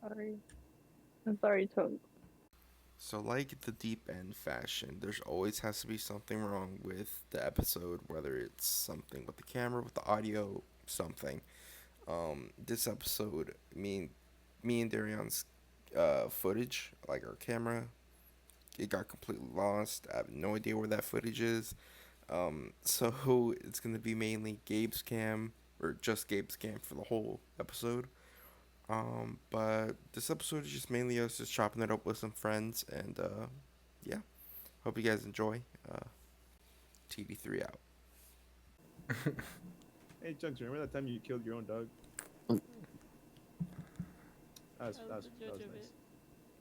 Sorry. I'm sorry, Toad. So, like the deep end fashion, there's always has to be something wrong with the episode, whether it's something with the camera, with the audio, something. This episode, me and Darion's footage, like our camera, it got completely lost. I have no idea where that footage is. So it's gonna be mainly Gabe's cam or just Gabe's cam for the whole episode. But this episode is just mainly us just chopping it up with some friends, and yeah, hope you guys enjoy. TD3 out. Hey, Chunks, remember that time you killed your own dog? Mm. I was the That judge was of nice. it.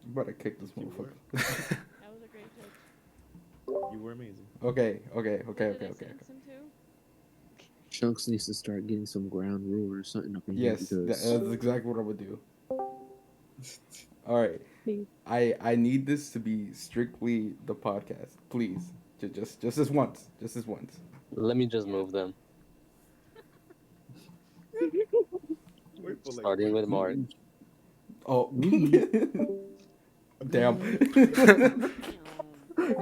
I'm about to kick this You motherfucker. That was a great judge. You were amazing. Okay. Did I sentence him too? Chunks needs to start getting some ground rule or something up in here Yes, because that's exactly what I would do. All right. Please. I need this to be strictly the podcast, please. Just this once, just this once. let me just move them. Wait for like Starting with Mark. Oh, damn. It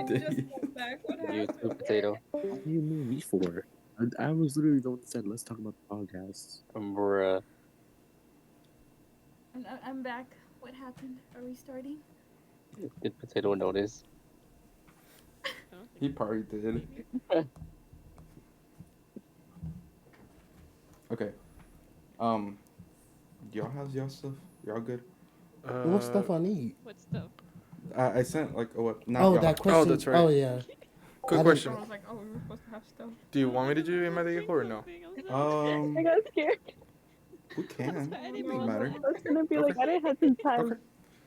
just came back. What You happened? too, potato. What do you move me for? I was literally the one that said let's talk about the podcast. Bruh. I'm back. What happened? Are we starting? Did potato notice? He probably did. Okay. Do y'all have y'all stuff? Y'all good? What stuff I need? What stuff? I sent like what? Not Oh, y'all. that question. that's right. Oh, yeah. Quick I question. I was like, oh, we were supposed to have stuff. Do you want me to do Am I the Yahoo or no? I got scared. We can. I It didn't doesn't know. matter. I was gonna be like, I didn't have some time. Okay.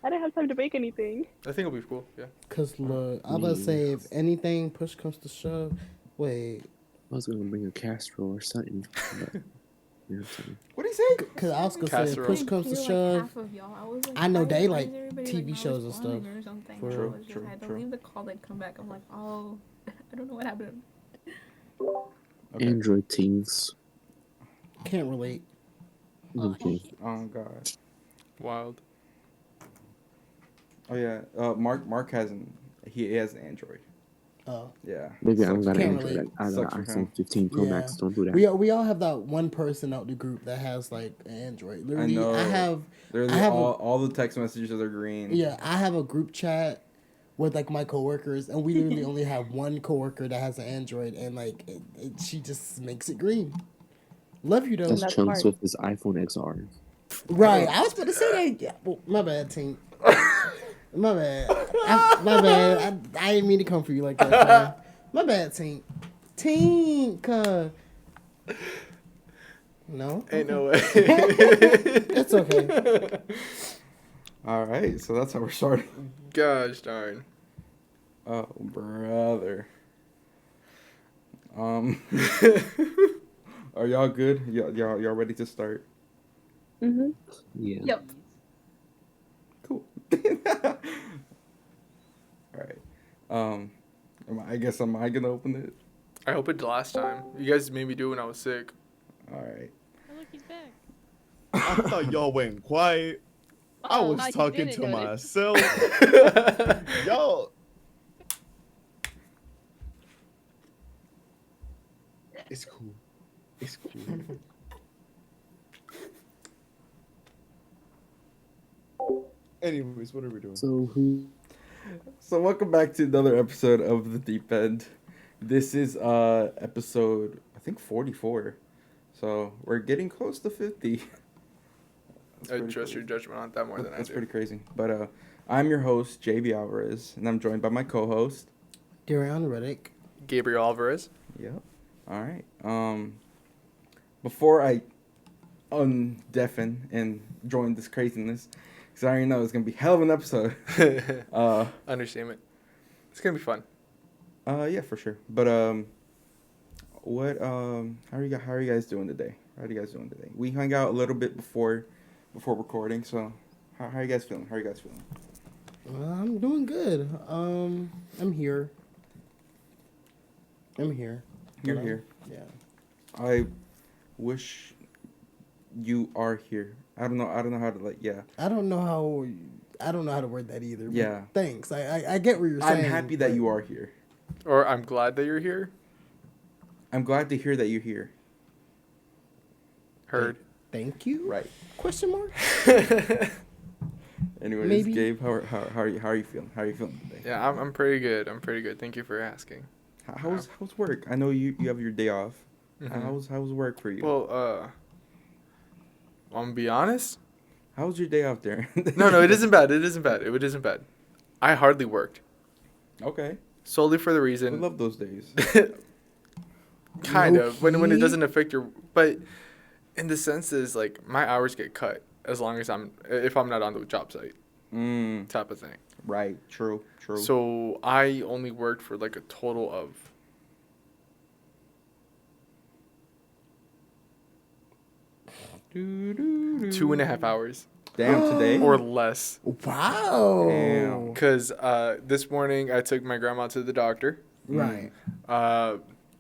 I didn't have time to bake anything. I think it'll be cool. Yeah. Because, look, I'm about to say, if anything, push comes to shove. Wait. I was gonna bring a casserole or something. But, you know what I'm saying? What do you say? Because I was going to say, if Casserole. push comes to shove. Half of y'all. I was like, I know why- they why like is everybody, TV not shows and responding stuff. Or something. For- I True, was just, true, I had to true. leave the call, then come back. I'm like, oh, I don't know what happened. Okay. Android teens. Can't relate. Okay. Oh God. Wild. Oh yeah. Mark has an he has an Android. Oh. Yeah. Maybe I don't got an Can't Android. relate. I got Sucks an for him. iPhone 15 Pro Yeah. Max. Don't do that. We all have that one person out the group that has, like, an Android. Literally, know. I have... Literally I have all the text messages are green. Yeah, I have a group chat with like my coworkers, and we literally only have one coworker that has an Android, and like she just makes it green. Love you though. That's That's Chunks smart. with his iPhone XR. Right, I was about to say that. Yeah, well, my bad, Tink. My bad. My bad. I didn't mean to come for you like that. Man. My bad, Tink. Tink. No. Ain't no way. It's okay. All right. So that's how we're starting. Gosh darn. Oh brother. Are y'all good? Y'all ready to start? Mm-hmm. Yeah. Yep. Cool. All right. I guess am I gonna open it? I opened it last time. You guys made me do it when I was sick. All right. Oh, look, he's back. I thought y'all went quiet. I Oh, was thought you talking didn't to do it. myself. Y'all. It's cool. It's cool. Anyways, what are we doing? So who? So welcome back to another episode of The Deep End. This is episode I think 44. So we're getting close to 50. That's I pretty trust your crazy. judgment on that more than I That's do. pretty crazy. But I'm your host, JB Alvarez, and I'm joined by my co-host. Daryon Reddick. Gabriel Alvarez. Yep. All right. Before I undeafen and join this craziness, because I already know it's gonna be hell of an episode. Understatement. It's gonna be fun. Yeah, for sure. But how are you guys doing today? We hung out a little bit before recording, so how are you guys feeling? I'm doing good. I'm here. You're But, here. Yeah. I wish you are here. I don't know how to I don't know how to word that either. But Yeah. thanks. I get what you're saying. I'm happy that but- you are here. Or I'm glad that you're here. I'm glad to hear that you're here. Heard. Thank you. Right. Question mark. Anyways, Maybe. Gabe, how are you feeling? How are you feeling today? Yeah, I'm pretty good. I'm pretty good. Thank you for asking. How's work? I know you have your day off. Mhm. How's work for you? Well, I'm gonna be honest. How was your day off there? No, it isn't bad. It isn't bad. It isn't bad. I hardly worked. Okay. Solely for the I reason. love those days. Kind of. When it Low-key. doesn't affect your. But in the sense is like my hours get cut as long as if I'm not on the job site type of thing. Right. True. So I only worked for like a total of 2.5 hours Damn, today? or less. Wow. Damn. Because this morning I took my grandma to the doctor. Right.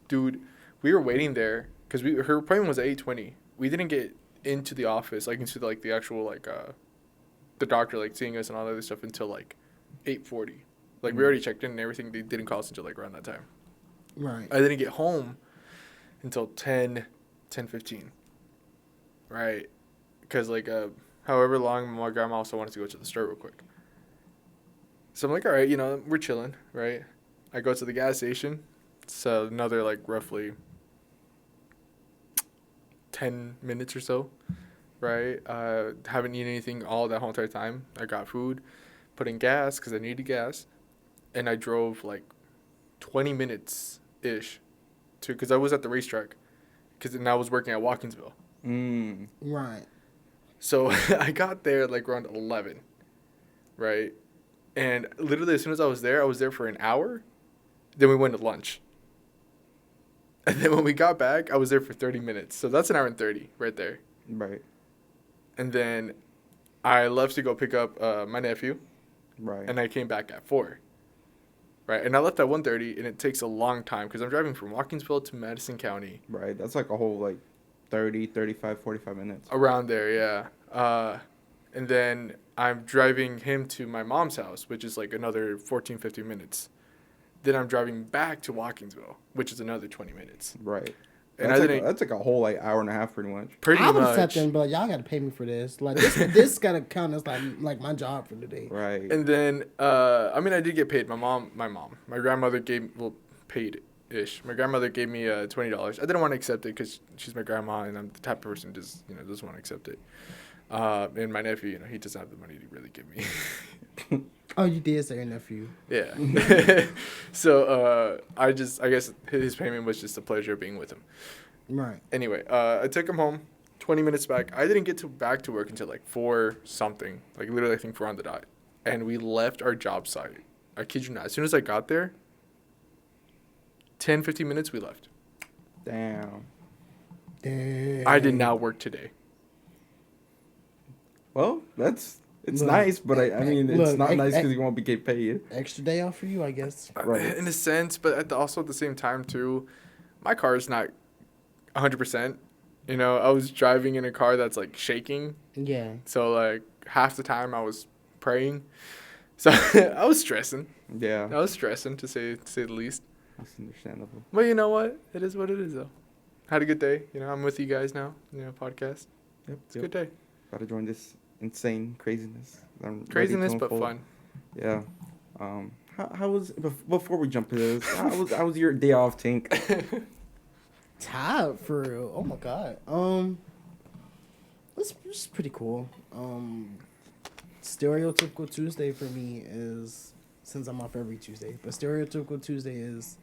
Dude, we were waiting there because her appointment was at 8:20. We didn't get into the office, like into like the actual like the doctor like seeing us and all that other stuff until like 8:40. Like we already checked in and everything. They didn't call us until like around that time. Right. I didn't get home until 10:15. Right, because like however long my grandma also wanted to go to the store real quick. So I'm like, all right, we're chilling, right? I go to the gas station. It's another like roughly 10 minutes or so, right? Haven't eaten anything all that whole entire time. I got food, put in gas because I needed gas, and I drove like 20 minutes ish to because I was at the racetrack because I was working at Watkinsville. Right. So I got there like around 11, right? And literally as soon as I was there for an hour. Then we went to lunch. And then when we got back, I was there for 30 minutes. So that's an hour and 30 right there. Right. And then I left to go pick up my nephew. Right. And I came back at 4. Right? And I left at 1:30, and it takes a long time because I'm driving from Watkinsville to Madison County. Right. That's like a whole like 30, 35, 45 minutes. Around there, yeah. And then I'm driving him to my mom's house, which is like another 14, 15 minutes. Then I'm driving back to Watkinsville, which is another 20 minutes. Right. And That's like a whole like hour and a half pretty much. Pretty I would much. have sat there and be like, y'all got to pay me for this. Like this got to count as like my job for the day. Right. And then, I did get paid. My grandmother paid-ish. My grandmother gave me $20. I didn't want to accept it because she's my grandma, and I'm the type of person who just, doesn't want to accept it. And my nephew, he doesn't have the money to really give me. Oh, you did say your nephew. Yeah. So, I guess his payment was just the pleasure of being with him. Right. Anyway, I took him home, 20 minutes back. I didn't get back to work until like 4 something. Like literally, I think 4 on the dot. And we left our job site. I kid you not. As soon as I got there, 10, 15 minutes, we left. Damn. I did not work today. Well, it's Look, nice, but I mean, it's look, not nice because you won't be get paid. Extra day off for you, I guess. Right. In a sense, but also at the same time, too, my car is not 100%. I was driving in a car that's, like, shaking. Yeah. So, like, half the time I was praying. So, I was stressing. Yeah. I was stressing, to say the least. That's understandable. But you know what? It is what it is, though. Had a good day. I'm with you guys now. Podcast. Yep. It's a good day. Gotta join this insane craziness. I'm ready Craziness, to but unfold. fun. Yeah. How was before we jump to this? How was your day off, Tink? Tired for real. Oh my god. It's pretty cool. Stereotypical Tuesday for me is, since I'm off every Tuesday, but stereotypical Tuesday is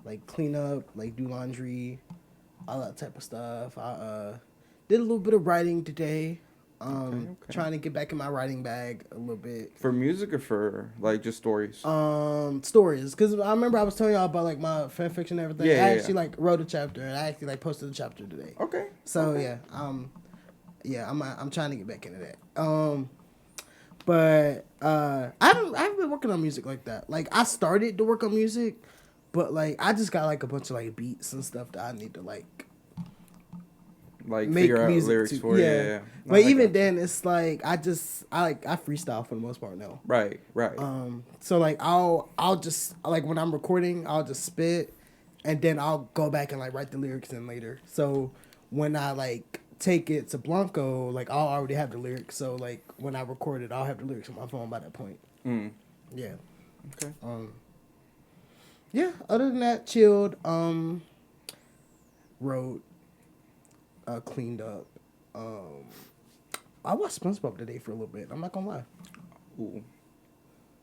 like clean up, like do laundry, all that type of stuff. I did a little bit of writing today. Okay. Trying to get back in my writing bag a little bit. For music or for like just stories? Stories, because I remember I was telling y'all about like my fan fiction and everything. Yeah, I yeah, actually like wrote a chapter, and I actually like posted a chapter today. Okay. So okay. yeah, I'm trying to get back into that. But I haven't been working on music like that. Like I started to work on music, but like I just got like a bunch of like beats and stuff that I need to like like make figure out music lyrics to. for Yeah. it. Yeah. No, But I even got you. then, it's like I freestyle for the most part now. Right. So like I'll just like when I'm recording, I'll just spit, and then I'll go back and like write the lyrics in later. So when I like take it to Blanco, like I'll already have the lyrics. So like when I record it, I'll have the lyrics on my phone by that point. Mm. Yeah. Okay. Yeah. Other than that, chilled. Wrote. Cleaned up. I watched SpongeBob today for a little bit. I'm not gonna lie. Ooh.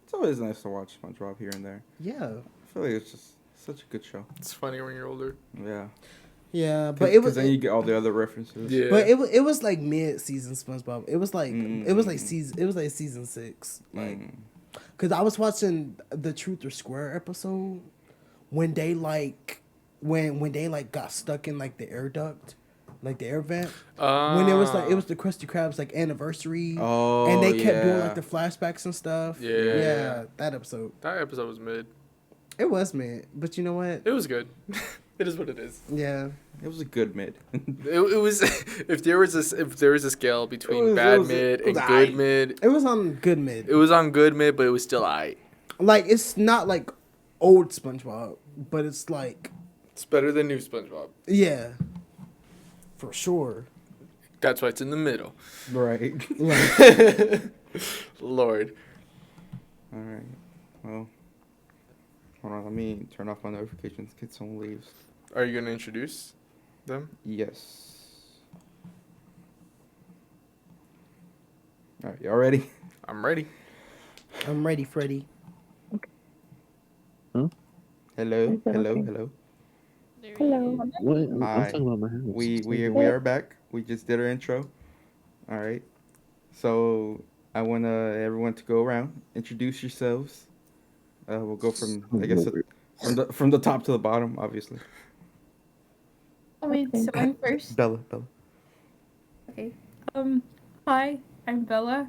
It's always nice to watch SpongeBob here and there. Yeah. I feel like it's just such a good show. It's funny when you're older. Yeah. Yeah, but it was. then you get all the other references. Yeah. But it was like mid season SpongeBob. It was like season 6. Like, cause I was watching the Truth or Square episode when they like when they like got stuck in like the air duct, like the air vent. When it was the Krusty Krabs like anniversary. Oh, and they kept doing yeah. like the flashbacks and stuff. Yeah. That episode. That episode was mid. It was mid, but you know what? It was good. It is what it is. Yeah. It was a good mid. It was if there was a scale between It bad was mid and aight. good mid, It was on good mid. it was on good mid, but it was still aight. Like it's not like old SpongeBob, but it's like It's better than new SpongeBob. yeah, for sure. That's why it's in the middle. Right. Lord. All right. Well, hold on. Let me turn off my notifications in case someone leaves. Are you gonna introduce them? Yes. All right. Y'all ready? I'm ready. I'm ready, Freddy. Hello. Okay. Hello. Hello. What? I'm Hi. talking about my house. We are back. We just did our intro. All right. So I want everyone to go around, introduce yourselves. We'll go from I guess from the top to the bottom, obviously. Oh, wait, so I'm first. Bella. Okay. Hi, I'm Bella.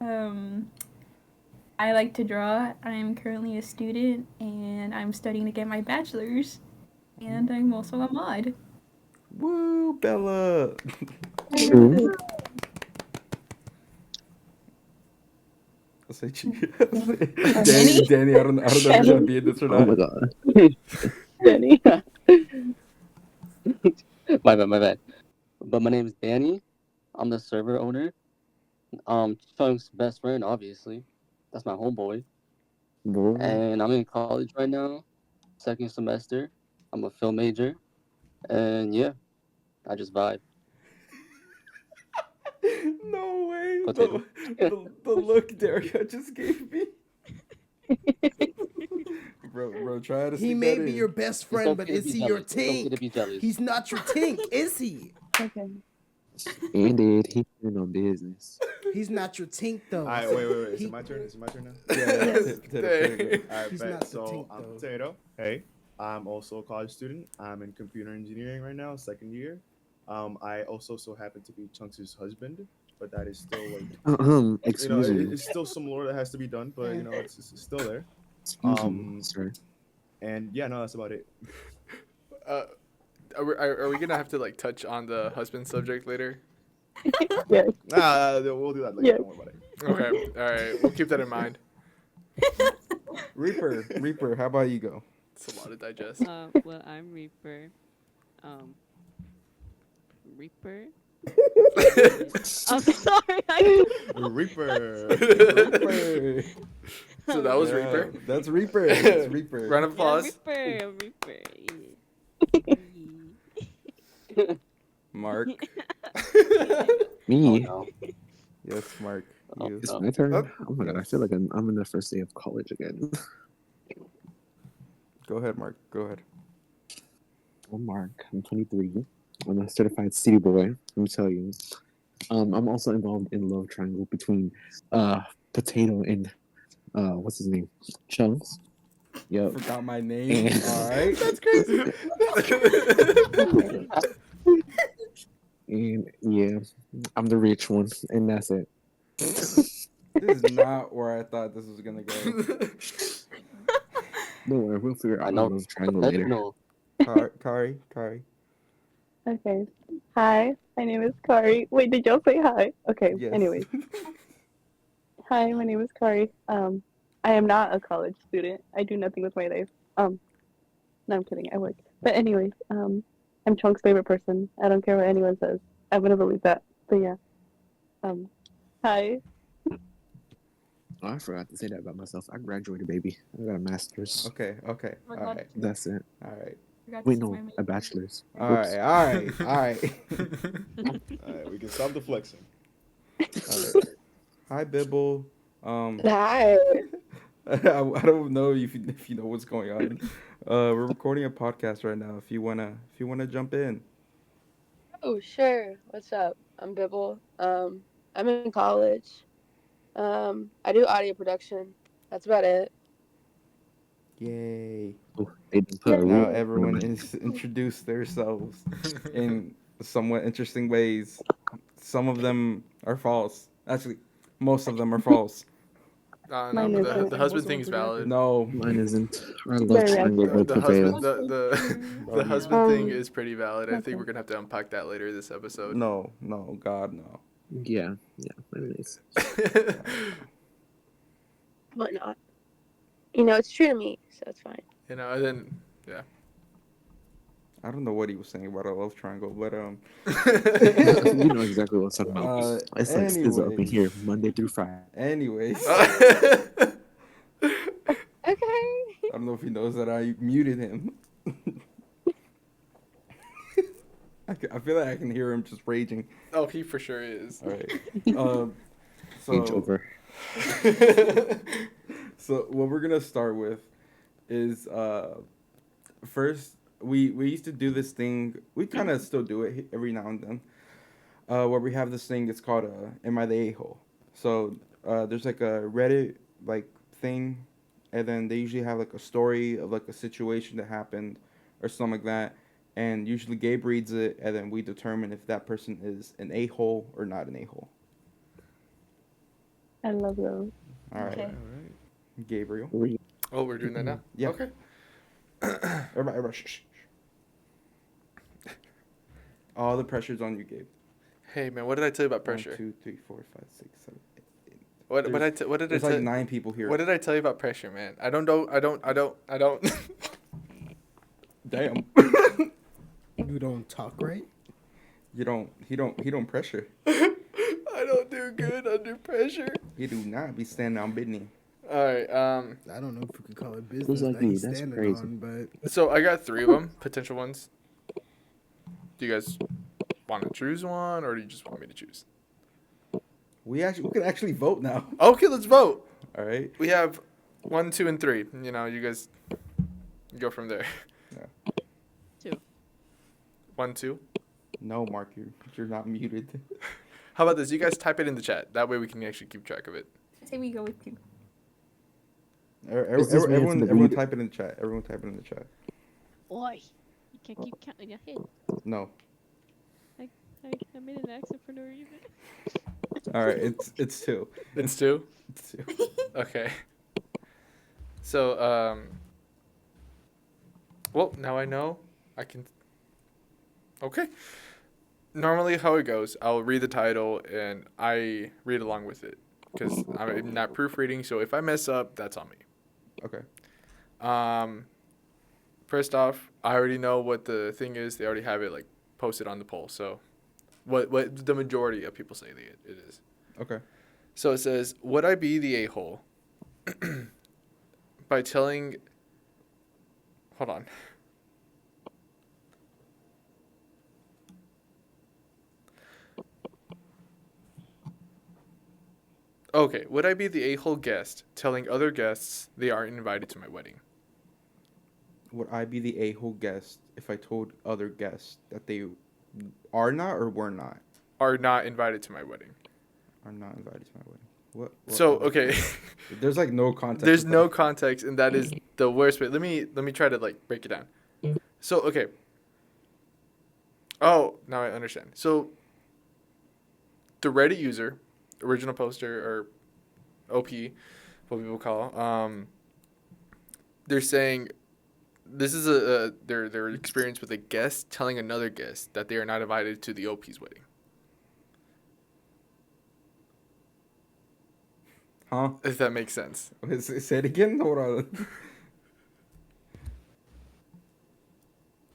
I like to draw. I'm currently a student, and I'm studying to get my bachelor's. And I'm also a mod. Woo, Bella. True. I'll say Danny, I don't know if you're gonna be in this or Oh not. my god. Danny. My bad. But my name is Danny. I'm the server owner. Chunk's best friend, obviously. That's my homeboy. Boy. And I'm in college right now, second semester. I'm a film major. And yeah, I just vibe. No way. Potato. The look Dario just gave me. Bro, try to He sneak may that be in. your best It's friend, but okay to is be he your jealous. It's okay to tink? be jealous. He's not your tink, is he? Okay. Indeed, he did no business. He's not your tink though. All right, wait. Is He- it my turn? Is it my turn now? Yeah, Dang. All right, He's bet. not the So tink, I'm though. Potato. Hey, I'm also a college student. I'm in computer engineering right now, second year. I also so happen to be Chunks' husband, but that is still like Excuse me. it's still some lore that has to be done, but it's still there. Excuse me, sir. And yeah, no, that's about it. Are we gonna have to like touch on the husband subject later? Yes. We'll do that later. Yeah. Don't worry about it. Okay. All right. We'll keep that in mind. Reaper, how about you go? It's a lot to digest. Well, I'm Reaper. Reaper? I'm sorry. Reaper. Reaper. So that was Yeah, Reaper. That's Reaper. That's Reaper. Round of applause. Reaper. Mark. Me? Oh, no. Yes, Mark. You. It's my turn. Oh my god, I feel like I'm in the first day of college again. Go ahead, Mark. Go ahead. I'm Mark. I'm 23. I'm a certified city boy. Let me tell you. I'm also involved in love triangle between Potato and what's his name? Chunks. Yep. Forgot my name. And- All right. That's crazy. And yeah, I'm the rich one, and that's it. This is not where I thought this was gonna go. Don't worry, we'll figure out I know. love triangle later. No. Kari. Okay. Hi, my name is Kari. Wait, did y'all say hi? Okay. Yes. Anyways, hi, my name is Kari. I am not a college student. I do nothing with my life. No, I'm kidding. I work. But anyways, I'm Chunk's favorite person. I don't care what anyone says. I'm gonna believe that. But yeah. Hi. Oh, I forgot to say that about myself. I graduated, baby. I got a master's. Okay. Okay. All Forgot right. to- That's it. All right. forgot to Wait, say no, my a major. bachelor's. All Whoops. right. All right. All right. All right, we can stop the flexing. All right. Hi, Bibble. Hi. I don't know if you know what's going on. We're recording a podcast right now. If you wanna jump in. Oh, sure. What's up? I'm Bibble. I'm in college. I do audio production. That's about it. Yay! Oh, they didn't put a Now rule. everyone is introduced themselves in somewhat interesting ways. Some of them are false. Actually, most of them are false. No, Mine but isn't. the husband thing is valid. No. Mine isn't. Our love Very triangle accurate. will The husband, prevail. the husband thing Um, is pretty valid. I think okay. we're gonna have to unpack that later this episode. No. God, no. Yeah, it is. Why not? You know, it's true to me, so it's fine. You know, and then yeah. I don't know what he was saying about a love triangle, but You know exactly what I'm talking about. It's like SZA up in anyways. here, Monday through Friday. Anyways, Okay. I don't know if he knows that I muted him. I feel like I can hear him just raging. Oh, he for sure is. All right. Age So over. so what we're gonna start with is first we used to do this thing. We kind of still do it every now and then. Where we have this thing. It's called "Am I the A-hole?" So there's like a Reddit like thing, and then they usually have like a story of like a situation that happened or something like that. And usually Gabe reads it, and then we determine if that person is an a-hole or not an a-hole. I love those. All right, Okay. Gabriel. Oh, we're doing that now. Yeah. Okay. Everybody, shh. All the pressure's on you, Gabe. Hey man, what did I tell you about pressure? 1, 2, 3, 4, 5, 6, 7, 8. What did I There's tell like 9 people here. What did I tell you about pressure, man? I don't know. Damn. You don't talk right. He don't pressure. I don't do good under pressure. He do not be standing on business. All right. I don't know if we could call it business like that me? he's That's standing crazy. on, but So I got 3 of them, potential ones. Do you guys want to choose one, or do you just want me to choose? We can actually vote now. Okay, let's vote. All right. We have 1, 2, and 3. You know, you guys go from there. Yeah. 2. 1, 2. No, Mark, you're not muted. How about this? You guys type it in the chat. That way we can actually keep track of it. I say we go with 2. Is this me Everyone, from the everyone read? type it in the chat. Everyone type it in the chat. Oi. You can't keep counting your head. No. I made an accent for no reason. All right, it's 2. It's 2? It's 2. Okay. So, well, now I know. I can. Okay. Normally, how it goes, I'll read the title and I read along with it because I'm not proofreading. So if I mess up, that's on me. Okay. First off, I already know what the thing is. They already have it like posted on the poll. So, what the majority of people say it is. Okay. So it says, "Would I be the a-hole by telling?" Hold on. Okay, would I be the a-hole guest telling other guests they aren't invited to my wedding? Would I be the a-hole guest if I told other guests that they are not or were not? Are not invited to my wedding. Are not invited to my wedding. What So, okay. There's like no context. There's with no that. context, and that is the worst way. Let me try to like break it down. So, okay. Oh, now I understand. So, the Reddit user, original poster or OP, what people call, they're saying This is their experience with a guest telling another guest that they are not invited to the OP's wedding. Huh? If that makes sense. Say it again. Hold on.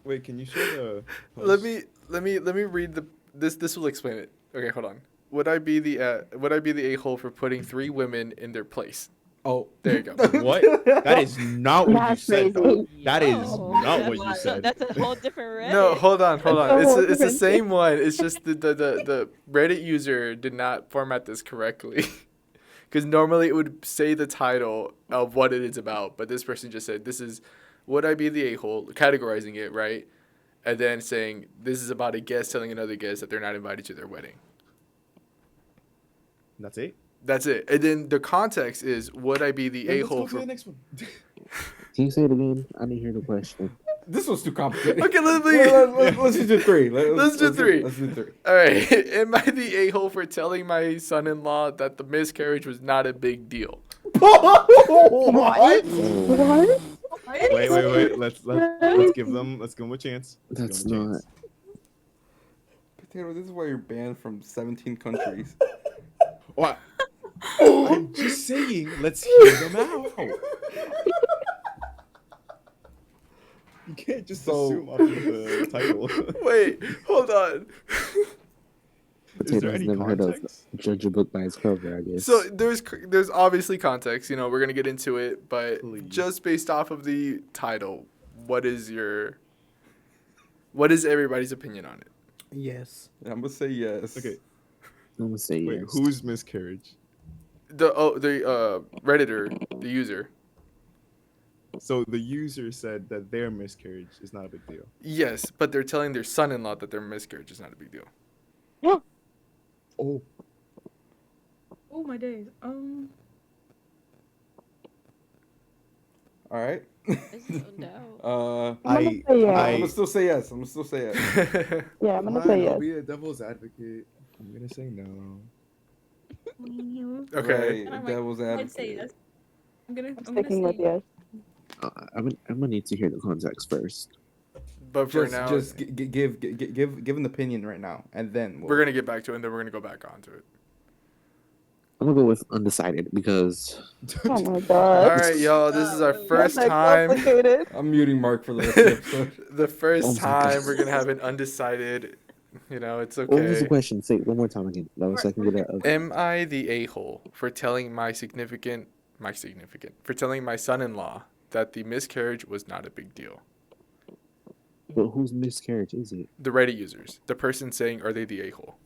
Wait, can you share the? Let post? me read this. This will explain it. Okay, hold on. Would I be the a-hole for putting 3 women in their place? Oh, There you go. what? That is not what you That's said, though. crazy. That is Oh, not what you said. That's a whole different Reddit. No, hold on. That's a It's whole it's the different same one. It's just the Reddit user did not format this correctly. Because normally it would say the title of what it is about, but this person just said, "This is would I be the a-hole?" Categorizing it right, and then saying this is about a guest telling another guest that they're not invited to their wedding. That's it. That's it. And then the context is, would I be the Let's a-hole go to for? the next one. Can you say it again? I didn't hear the question. This was too complicated. Okay, Let's just do 3. Let's do 3. Let's do 3. All right. Am I the a-hole for telling my son-in-law that the miscarriage was not a big deal? What? What? Wait. Let's give them a chance. That's give them a not. chance. Potato, this is why you're banned from 17 countries. What? I'm just saying. Let's hear them out. You can't just assume off of the title. Wait, hold on. Is there Potato's any never heard of context? judge a book by its cover, I guess. So there's obviously context. You know, we're gonna get into it, but Please. just based off of the title, what is everybody's opinion on it? Yes. I'm gonna say yes. Okay. I'm gonna say Wait, yes. whose miscarriage? The Redditor, the user. So the user said that their miscarriage is not a big deal. Yes, but they're telling their son-in-law that their miscarriage is not a big deal. Oh, Oh my days. All right. There's no doubt. I'm gonna say yes. I'm gonna still say yes. Yeah, I'm gonna fine, say yes. I'll be a devil's advocate. I'm gonna say no. Okay. Right, devil's I'd say advocate. yes. I'm gonna Sticking with say yes. I'm gonna need to hear the context first. But for Just, now, just give an opinion right now, and then we're gonna get back to it, and then we're gonna go back onto it. I'm gonna go with undecided because Oh my All god. right, y'all. This is our first That's time. complicated. I'm muting Mark for the rest of the episode. The first Oh my time God. we're gonna have an undecided. You know, it's what was the okay. question? Say it one more time again. That was so I can get it. Am I the a-hole for telling my son-in-law that the miscarriage was not a big deal? But whose miscarriage is it? The Reddit users, the person saying, are they the a-hole?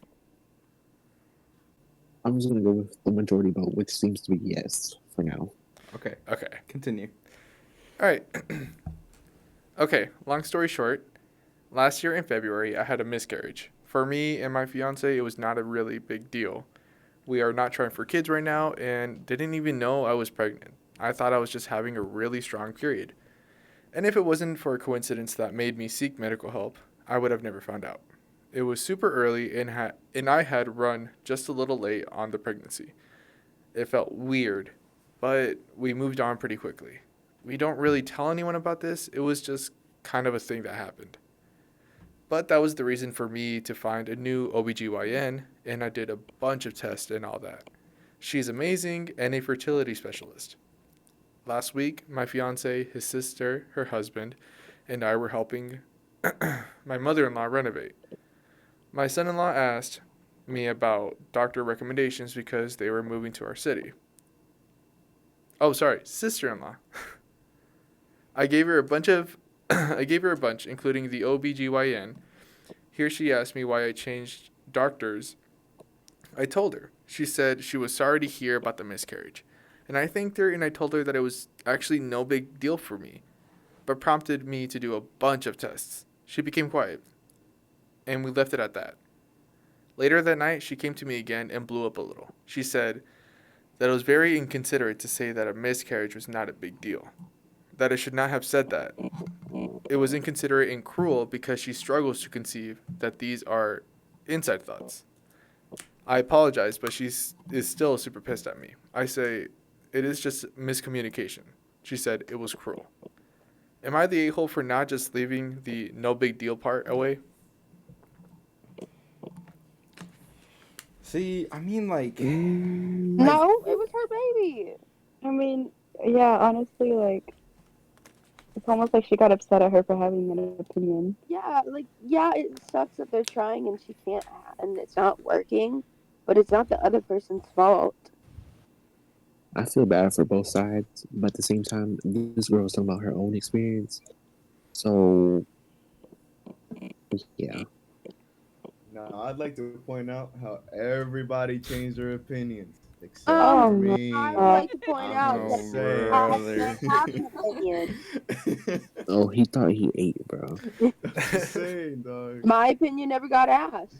I'm just gonna go with the majority vote, which seems to be yes for now. Okay, Okay. continue. All right. Okay, long story short, last year in February, I had a miscarriage. For me and my fiance, it was not a really big deal. We are not trying for kids right now and didn't even know I was pregnant. I thought I was just having a really strong period. And if it wasn't for a coincidence that made me seek medical help, I would have never found out. It was super early and I had run just a little late on the pregnancy. It felt weird, but we moved on pretty quickly. We don't really tell anyone about this. It was just kind of a thing that happened. But that was the reason for me to find a new OBGYN, and I did a bunch of tests and all that. She's amazing and a fertility specialist. Last week, my fiance, his sister, her husband, and I were helping my mother-in-law renovate. My son-in-law asked me about doctor recommendations because they were moving to our city. Oh, sorry, sister-in-law. I gave her a bunch, including the OBGYN. Here she asked me why I changed doctors. I told her. She said she was sorry to hear about the miscarriage. And I thanked her and I told her that it was actually no big deal for me, but prompted me to do a bunch of tests. She became quiet, and we left it at that. Later that night, she came to me again and blew up a little. She said that it was very inconsiderate to say that a miscarriage was not a big deal, that I should not have said that. It was inconsiderate and cruel because she struggles to conceive that these are inside thoughts. I apologize, but she is still super pissed at me. I say, it is just miscommunication. She said it was cruel. Am I the a-hole for not just leaving the no big deal part away? See, I mean, like, No, it was her baby. I mean, yeah, honestly, like, it's almost like she got upset at her for having an opinion. Yeah, like yeah, it sucks that they're trying and she can't and it's not working, but it's not the other person's fault. I feel bad for both sides, but at the same time, this girl was talking about her own experience. So, yeah. Now, I'd like to point out how everybody changed their opinions except for Oh me. I would like to point out Oh, that Saying. I brother. don't have an opinion. Oh, he thought he ate, bro. Just saying, dog. My opinion never got asked.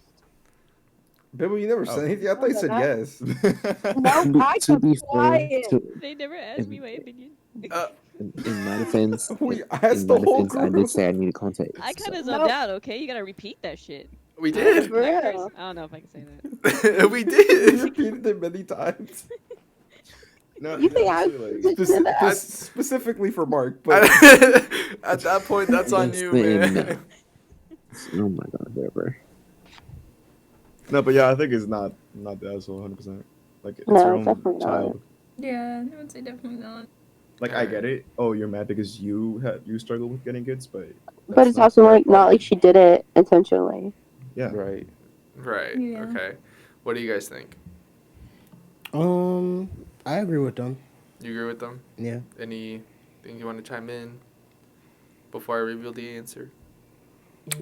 Bibble, you never said anything. I thought you said yes. No, I To kept be fair, quiet. They never asked me my opinion. in my defense, We in asked my the whole defense, I did group. say I needed context. I kind of so. zoned out. Okay, you gotta repeat that shit. We did. For That curse- real. I don't know if I can say that. We You did. repeated it many times. No, You think I honestly, like, did that? Specifically for Mark, but At that point, that's on you, man. Oh my god, whatever. no, but yeah, I think it's not the asshole 100%. Like it's No, your it's own definitely not. child. Yeah, I would say definitely not. Like I get it. Oh, you're mad because you struggle with getting kids, but But it's also like not like she did it intentionally. Yeah. right. Right. Yeah. Okay. What do you guys think? I agree with them. You agree with them? Yeah. Anything you want to chime in before I reveal the answer?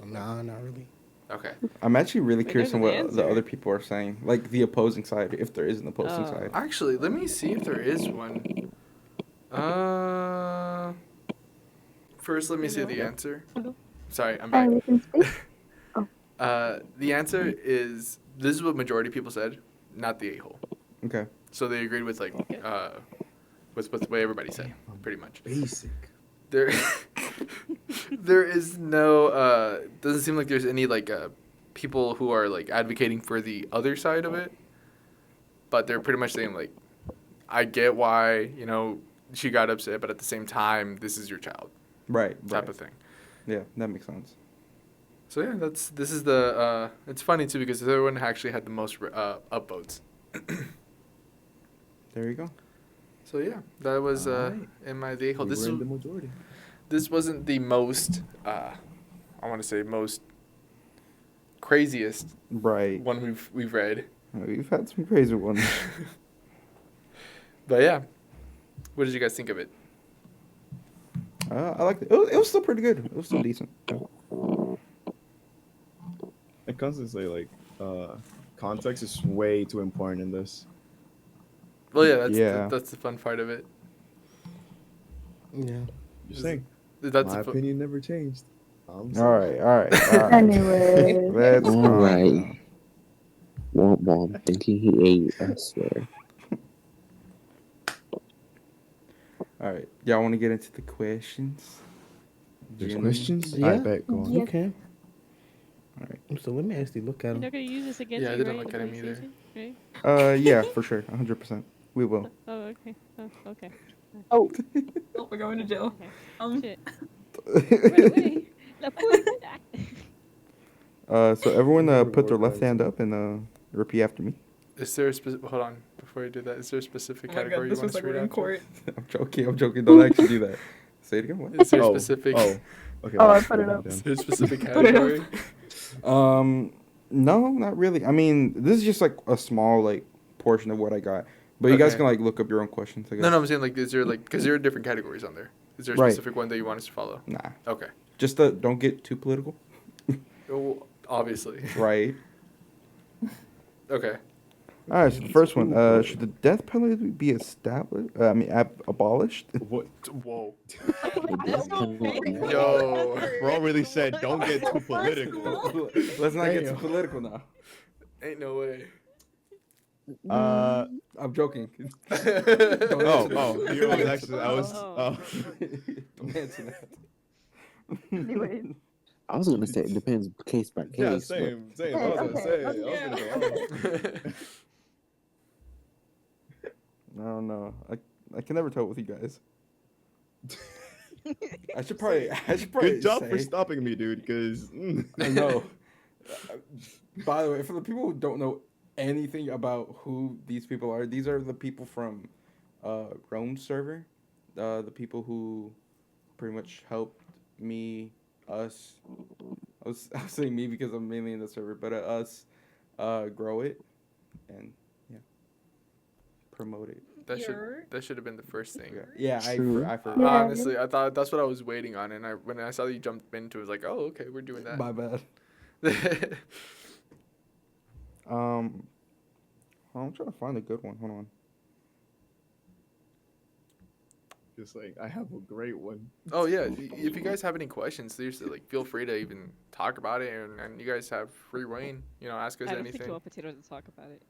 Nah, not really. Okay. I'm actually really Wait, curious there's on an what the answer. other people are saying, like the opposing side, if there is an opposing Oh. side. Actually, let me see if there is one. First, let me see the answer. Sorry, I'm Hi, back. we can speak. The answer is this is what majority of people said, not the a-hole. Okay. So they agreed with with what everybody said, pretty much. Basic. There, there is no. Doesn't seem like there's any people who are like advocating for the other side of it, but they're pretty much saying like, I get why she got upset, but at the same time, this is your child, Right. type of thing. Yeah, that makes sense. So yeah, this is the. It's funny too because everyone actually had the most upvotes. There you go. So yeah, that was Alright. in my vehicle. We This were in is the majority. this wasn't the most I want to say most craziest Right. one we've read. We've had some crazy ones. But yeah, what did you guys think of it? I liked it. It was still pretty good. It was still decent. And constantly, like, context is way too important in this. Well, yeah, that's Yeah. that's the fun part of it. Yeah. Just saying. That's My the opinion never changed. All right. Anyway. Let's All calm right. down. Womp womp, thinking he ate, I swear. All right. Y'all want to get into the questions? There's June? questions? Yeah. I bet. Go on. You can. All right. So let me actually look at You're them. not gonna use this against Yeah, I me, didn't right? look in at him either. PlayStation, Right? Yeah, for sure. 100%. We will. Oh, okay. Oh, okay. Oh, Oh, we're going to jail. Shit. Right away. La puerta. So everyone Never put their worked left out. hand up and repeat after me. Is there a specific? Hold on, before you do that, is there a specific Oh my category god, this you want was us like to read we're in out? court. I'm joking. Don't actually do that. Say it again. What? Is there a specific? Oh. Okay. Oh, I let's put it go up. down. Is there a specific Put it up. category? No, not really. I mean, this is just like a small like portion of what I got. But you guys Okay. can like look up your own questions. I guess. No, I'm saying like, is there like, because there are different categories on there. Is there a Right. specific one that you want us to follow? Nah. Okay. Just don't get too political. Oh, obviously. Right. Okay. All right. So the first one. Should the death penalty be established? Abolished? What? Whoa. That's so crazy. Yo. Bro really said, don't get too political. Let's not get too Damn. political now. Ain't no way. I'm joking. Oh, you was actually, I was, Oh. Don't answer that. Anyways. I was gonna say it depends case by case. yeah, but same. I was gonna say, I was gonna go, I don't know. I can never tell with you guys. I should probably Good job for say. stopping me, dude. Because I know. By the way, for the people who don't know anything about who these people are, these are the people from Rome's server. The people who pretty much helped me, us. I was saying me because I'm mainly in the server, but us grow it and yeah, promote it. That should have been the first thing. Yeah, True. I forgot. Yeah. Honestly, I thought that's what I was waiting on, and when I saw that you jumped into it, I was like, oh, okay, we're doing that. My bad. I'm trying to find a good one. Hold on. just like I have a great one. Oh yeah, if you guys have any questions, seriously, like feel free to even talk about it, and you guys have free reign. You know, ask us I don't think anything. you want Potato to talk about it.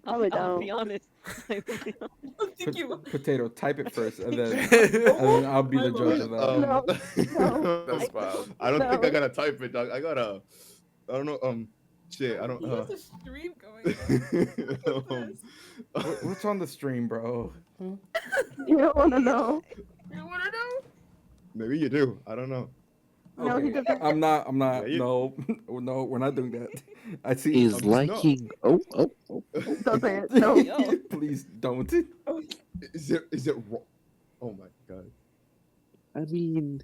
Probably I'll be don't. honest. I really don't. Potato, type it first, and then I'll be the judge of that. No. That's wild. I don't think I No. gotta type it, dog. I gotta. I don't know. Shit. I don't. He has a stream going. What's on the stream, bro? You don't want to know. You wanna know? Maybe you do. I don't know. No, he doesn't. I'm not. Yeah, you- No, no, we're not doing that. I see. Is liking. Oh. Don't say it. No. Yo. Please don't. Is it wrong? Oh my god! I mean,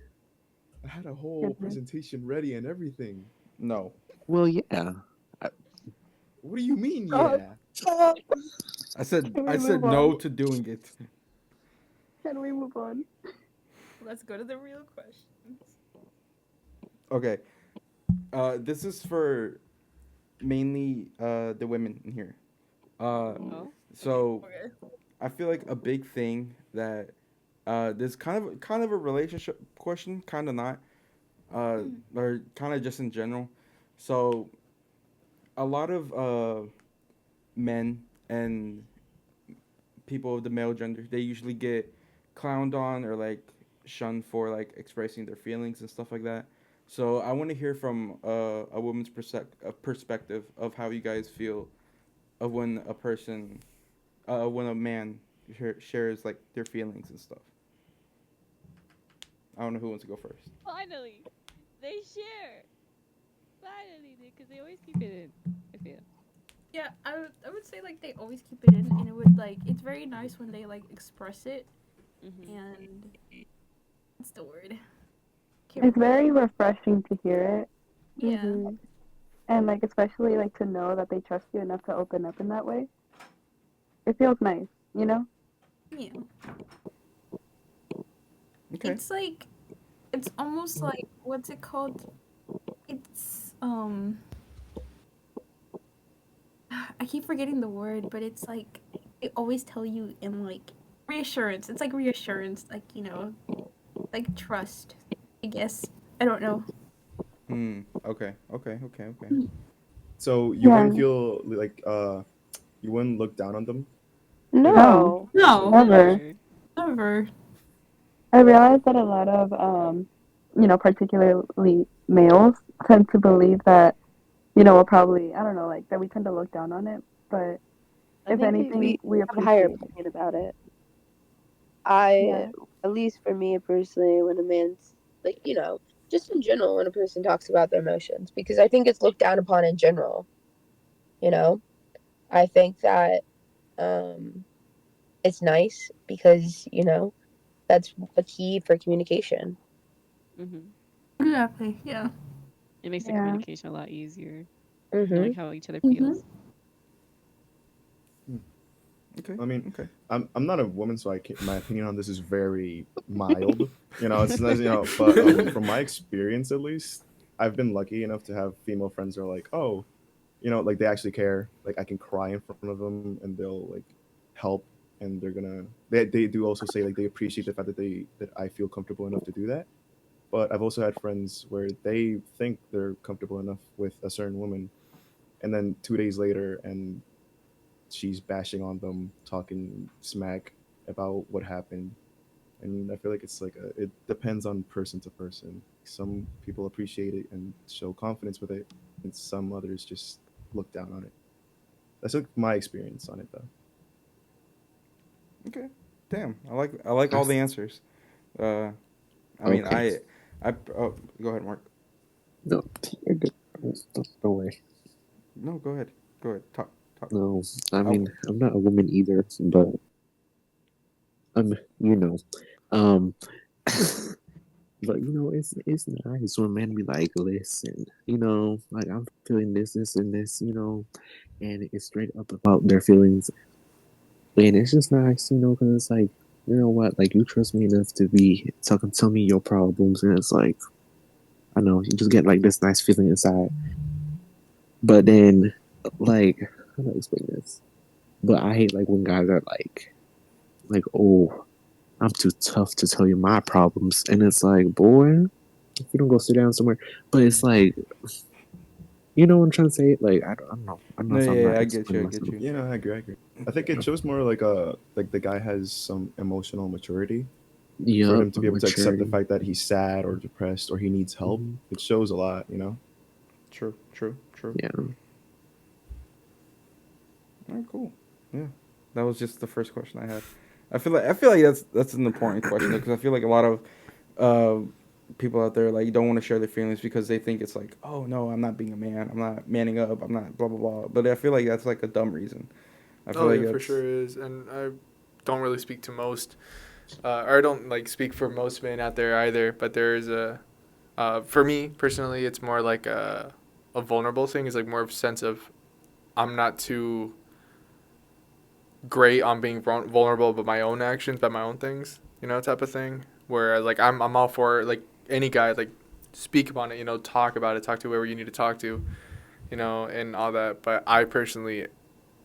I had a whole Goodness. presentation ready and everything. No. well, yeah. What do you mean? Oh. Yeah. I said. Can we I said move no on? to doing it. Can we move on? Let's go to the real questions. Okay. This is for mainly the women in here. Oh. So Okay. I feel like a big thing that there's kind of a relationship question, kind of not, or kind of just in general. So a lot of men and people of the male gender, they usually get clowned on or like shunned for like expressing their feelings and stuff like that. So I want to hear from a woman's perspective of how you guys feel of when a person, when a man shares like their feelings and stuff. I don't know who wants to go first. Finally, they share. Finally, because they always keep it in. I feel. Yeah, I would say like they always keep it in, and it would like it's very nice when they like express it, Mm-hmm. and what's the word? It's very refreshing to hear it. Yeah. Mhm. And like especially like to know that they trust you enough to open up in that way. It feels nice, you know? Yeah. Okay. It's like it's almost like what's it called? It's I keep forgetting the word, but it's like they always tell you in like reassurance. It's like reassurance, like like trust. I guess I don't know. Okay. So you Yeah. wouldn't feel like you wouldn't look down on them. No. No, Never. never. I realize that a lot of particularly males tend to believe that, we'll probably I don't know, like that we tend to look down on it, but I if think anything we have a higher appreciate it. opinion about it. Yeah. At least for me personally, when a man's like, just in general, when a person talks about their emotions, because I think it's looked down upon in general. I think that it's nice because that's a key for communication. Mm-hmm. Exactly. Yeah. It makes the Yeah. communication a lot easier, Mm-hmm. knowing how each other feels. Okay. I mean, okay. I'm not a woman, so my opinion on this is very mild. It's nice, but from my experience at least, I've been lucky enough to have female friends that are like, oh, like they actually care. Like I can cry in front of them and they'll like help, and they do also say like they appreciate the fact that I feel comfortable enough to do that. But I've also had friends where they think they're comfortable enough with a certain woman, and then 2 days later, and she's bashing on them, talking smack about what happened. And I feel like it depends on person to person. Some people appreciate it and show confidence with it, and some others just look down on it. That's like my experience on it, though. Okay. Damn. I like all the answers. I mean, Okay. oh, go ahead, Mark. No, you're good. Don't worry. No, go ahead. Go ahead. Talk. Talk. No, I Oh, mean, I'm not a woman either, but I'm, you know, um, but it's nice when men be like, listen, like I'm feeling this, and this, and it's straight up about their feelings, and it's just nice, because it's like, you know what, like you trust me enough to be talking, tell me your problems, and it's like, I know you just get like this nice feeling inside, but then, like, how do I explain this? But I hate like when guys are like, oh, I'm too tough to tell you my problems, and it's like, boy, if you don't go sit down somewhere, but it's like, you know what I'm trying to say? Like, I don't know. I don't know no, if I'm yeah, not I get you. I explaining get myself. you. Yeah, no, I agree. I agree. I think it shows more like the guy has some emotional maturity for Yup, him to be able to accept the maturity. fact that he's sad or depressed or he needs help. Mhm. It shows a lot, you know. True. True. True. Yeah. All right, cool. Yeah, that was just the first question I had. I feel like that's an important question because I feel like a lot of uh, people out there like don't want to share their feelings because they think it's like, oh no, I'm not being a man, I'm not manning up, I'm not blah blah blah. But I feel like that's like a dumb reason. I feel Oh like yeah, for that's sure is, and I don't really speak to most, or I don't like speak for most men out there either. But there is for me personally, it's more like a vulnerable thing. It's like more of a sense of I'm not too great on being vulnerable about my own actions, about my own things, type of thing. Where like I'm all for like any guy like speak upon it, talk about it, talk to whoever you need to talk to, and all that. But I personally,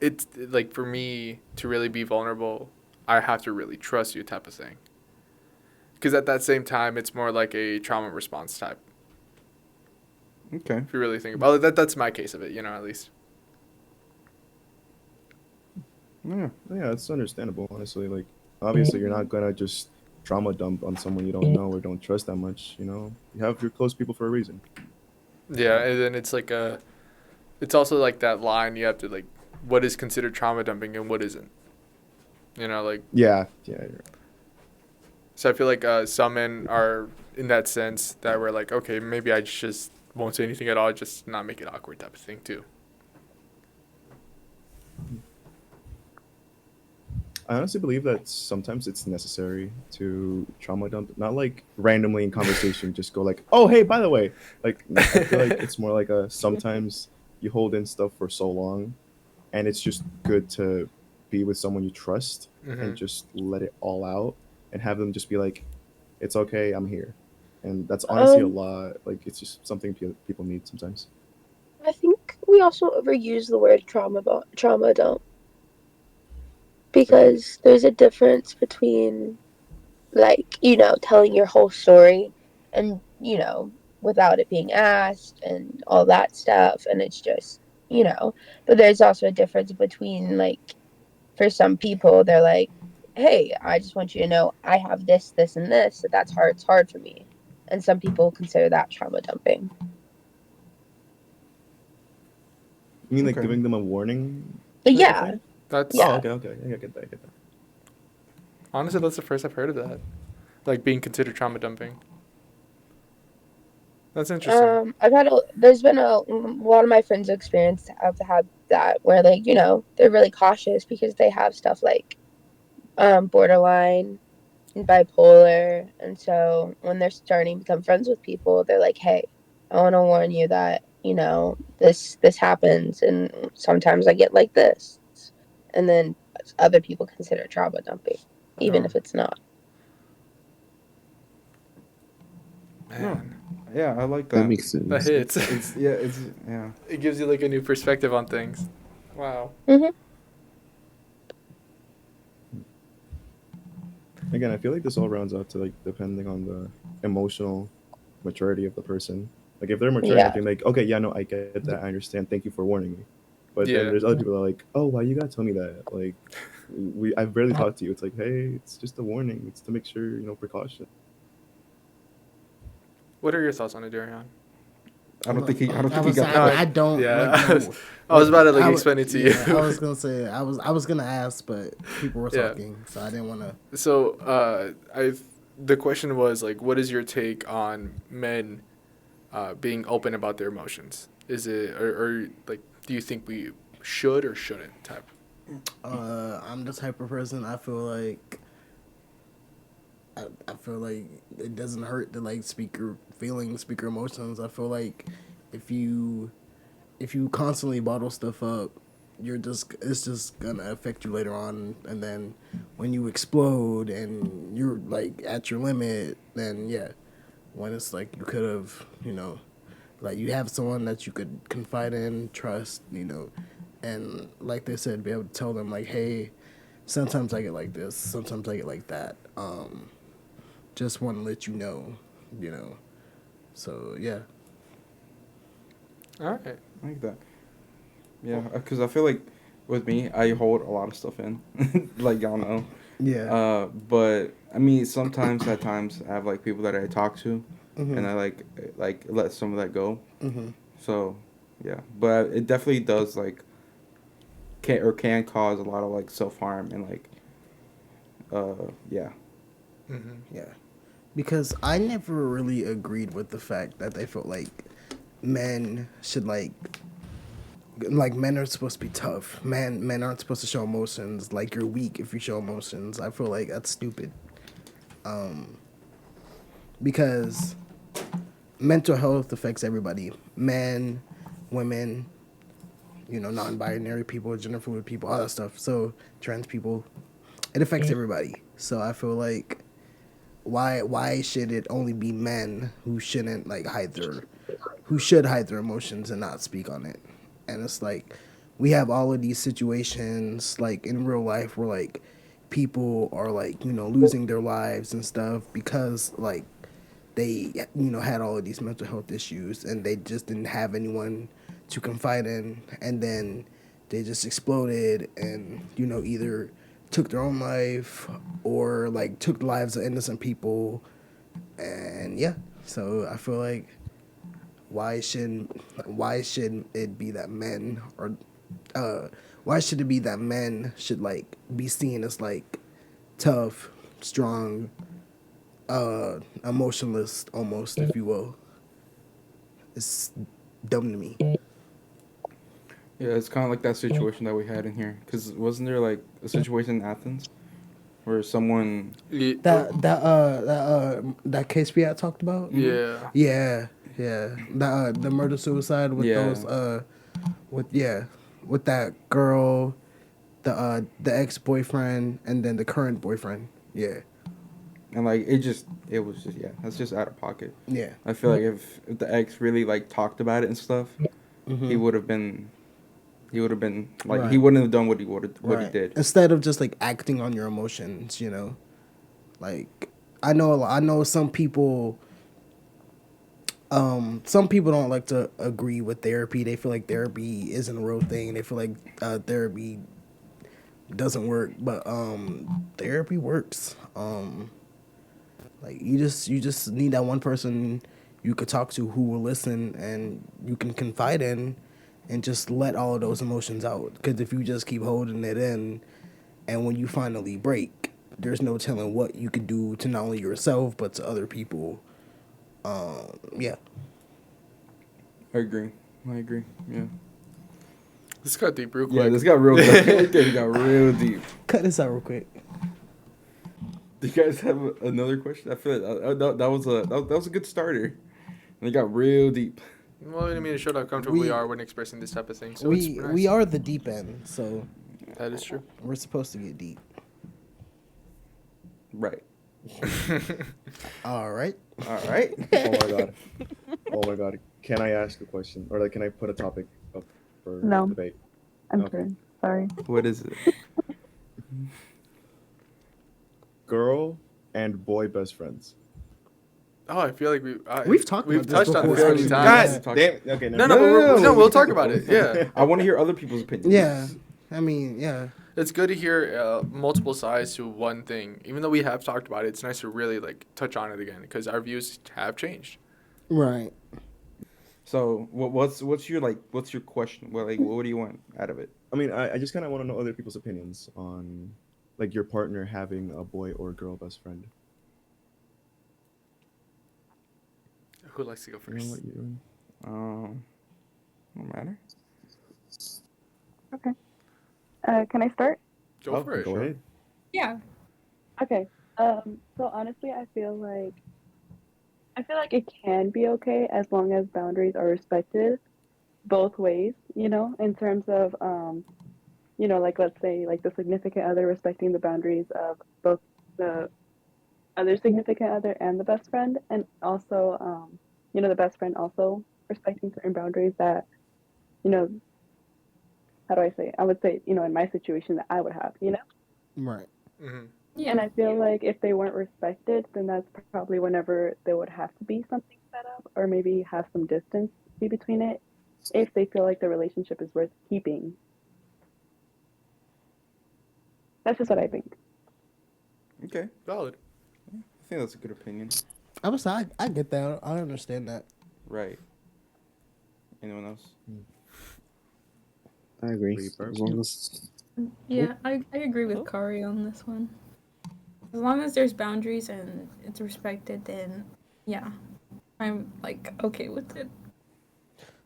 it's like for me to really be vulnerable, I have to really trust you, type of thing. Because at that same time, it's more like a trauma response type. okay. If you really think about it, that's my case of it, at least. Yeah. Yeah, it's understandable, honestly. Like, obviously, you're not gonna just trauma dump on someone you don't know or don't trust that much. You know, you have your close people for a reason. Yeah, and then it's also like that line you have to like, what is considered trauma dumping and what isn't. Like Yeah, yeah, you're right. so I feel like some men are in that sense that we're like, okay, maybe I just won't say anything at all, just not make it awkward type of thing too. I honestly believe that sometimes it's necessary to trauma dump, not like randomly in conversation, just go like, "Oh, hey, by the way," like I feel like it's more like a sometimes you hold in stuff for so long, and it's just good to be with someone you trust and Mm-hmm. just let it all out and have them just be like, "It's okay, I'm here," and that's honestly a Um, lot. Like it's just something people need sometimes. I think we also overuse the word trauma dump Agreed. because there's a difference between like, telling your whole story and, without it being asked and all that stuff and it's just, but there's also a difference between like for some people they're like, "Hey, I just want you to know I have this, this and this, so that's hard, it's hard for me." And some people consider that trauma dumping. You mean like Okay. giving them a warning But type of yeah, thing? That's Oh, yeah. okay, okay, yeah, I get that, I get that. honestly that's the first I've heard of that, like being considered trauma dumping. That's interesting. There's been a lot of my friends experience have had that where like, they're really cautious because they have stuff like borderline and bipolar, and so when they're starting to become friends with people, they're like, "Hey, I want to warn you that, this happens and sometimes I get like this." And then other people consider trauma dumping even Oh if it's not. No. man, Yeah, I like That that. makes that sense. hits. It's yeah. It's yeah. It gives you like a new perspective on things. Wow. Mhm. Again, I feel like this all rounds out to like depending on the emotional maturity of the person. Like if they're mature enough, Yeah. they're like, okay, yeah, no, I get that, I understand. Thank you for warning me. But then Yeah. there's other people that are like, oh, why you gotta tell me that? Like, I've barely talked to you. It's like, hey, it's just a warning. It's to make sure, precaution. What are your thoughts on it, Darion? I don't I think he was got No, I, I don't yeah, like know I was about to like I explain it to you. yeah, I was gonna say I was gonna ask, but people were Yeah. talking, so I didn't want to. So, the question was like, what is your take on men being open about their emotions? Is it or like, do you think we should or shouldn't type? I'm the type of person I feel like I feel like it doesn't hurt to like speak your feelings, speak your emotions. I feel like if you constantly bottle stuff up, it's just gonna affect you later on, and then when you explode and you're like at your limit, then yeah, when it's like you could have, like you have someone that you could confide in, trust, and like they said, be able to tell them like, hey, sometimes I get like this, sometimes I get like that. Just want to let you know. So yeah. All right. I like that. Yeah, because I feel like with me, I hold a lot of stuff in, like y'all know. Yeah. But I mean, sometimes at times I have like people that I talk to, and I like let some of that go. Mm-hmm. So, yeah, but it definitely does like can cause a lot of like self harm and like, yeah. Mm-hmm. Yeah. Because I never really agreed with the fact that they felt like men should like men are supposed to be tough. Men aren't supposed to show emotions. Like you're weak if you show emotions. I feel like that's stupid. Because mental health affects everybody. Men, women, non-binary people, gender fluid people, all that stuff. So trans people, it affects everybody. So I feel like why should it only be men who shouldn't like who should hide their emotions and not speak on it? And it's like we have all of these situations like in real life where like people are like losing their lives and stuff because like they had all of these mental health issues and they just didn't have anyone to confide in, and then they just exploded and either took their own life or like took the lives of innocent people. And yeah, so I feel like why should it be that men or why should it be that men should like be seen as like tough, strong, emotionless almost, if you will? It's dumb to me. Yeah, it's kind of like that situation that we had in here. Because wasn't there like a situation in Athens where someone. That case we had talked about. Yeah. Yeah. The murder suicide with those with that girl, the ex boyfriend, and then the current boyfriend. Yeah. And like it was just that's just out of pocket. Yeah. I feel like if the ex really like talked about it and stuff, Mm-hmm. he would have been like Right. he wouldn't have done what he Right. he did. Instead of just like acting on your emotions, like I know some people don't like to agree with therapy. They feel like therapy isn't a real thing. They feel like therapy doesn't work, but therapy works. Like you just need that one person you could talk to who will listen and you can confide in and just let all of those emotions out. Because if you just keep holding it in, and when you finally break, there's no telling what you could do to not only yourself but to other people. Yeah. I agree. Yeah. This got deep real quick. Yeah, this got real deep. This got real deep. Cut this out real quick. Do you guys have another question? I feel like that was a good starter. And it got real deep. Well, I mean, it showed how comfortable we are when expressing this type of thing. So we it's nice. we are the deep end, so That is true. we're supposed to get deep. Right. All right. All right. Oh my god. Can I ask a question, or like can I put a topic up for No. debate? I'm Okay. kidding. Sorry. What is it? Girl and boy best friends. Oh, I feel like We've talked we've about this touched on before, this many actually. times. God damn. Okay. No, never no, mind. we'll talk about it. Yeah, I want to hear other people's opinions. Yeah. I mean, yeah. it's good to hear multiple sides to one thing. Even though we have talked about it, it's nice to really like touch on it again because our views have changed. Right. So what's your question? What do you want out of it? I mean, I just kind of want to know other people's opinions on, like, your partner having a boy or girl best friend. Who likes to go You know first? what you're doing. No matter. Okay. Can I start? Go for it. Go ahead. Yeah. Okay. So honestly, I feel like it can be okay as long as boundaries are respected both ways, in terms of like let's say like the significant other respecting the boundaries of both the other significant other and the best friend, and also the best friend also respecting certain boundaries that, you know, how do I say? I would say, in my situation that I would have, Right. Mm-hmm. Yeah. And I feel like if they weren't respected, then that's probably whenever there would have to be something set up or maybe have some distance be between it if they feel like the relationship is worth keeping. That's just what I think. Okay. Valid. I think that's a good opinion. I was I get that. I understand that. Right. Anyone else? I agree. Pretty As perfect. long as Yeah, I agree with Oh. Kari on this one. As long as there's boundaries and it's respected, then yeah, I'm like okay with it.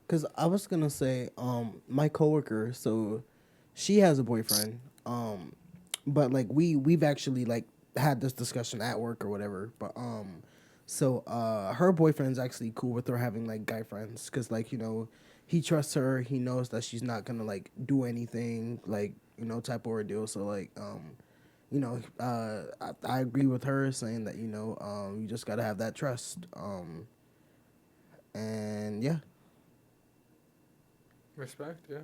Cause I was gonna say, my coworker, so she has a boyfriend. But like we've actually like had this discussion at work or whatever. But so her boyfriend's actually cool with her having like guy friends, cause like he trusts her. He knows that she's not gonna like do anything like type of ordeal. So like I agree with her saying that you just gotta have that trust. And yeah. Respect. Yeah.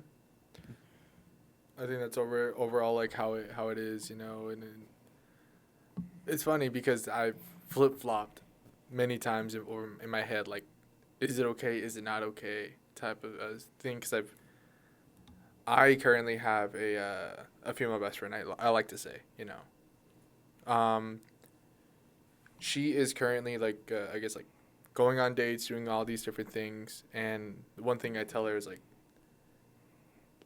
I think that's overall like how it is, and it's funny because I've flip flopped many times in my head, like, is it okay? Is it not okay? Type of thing. Because I currently have a female best friend. I like to say, she is currently like I guess like going on dates, doing all these different things, and the one thing I tell her is like,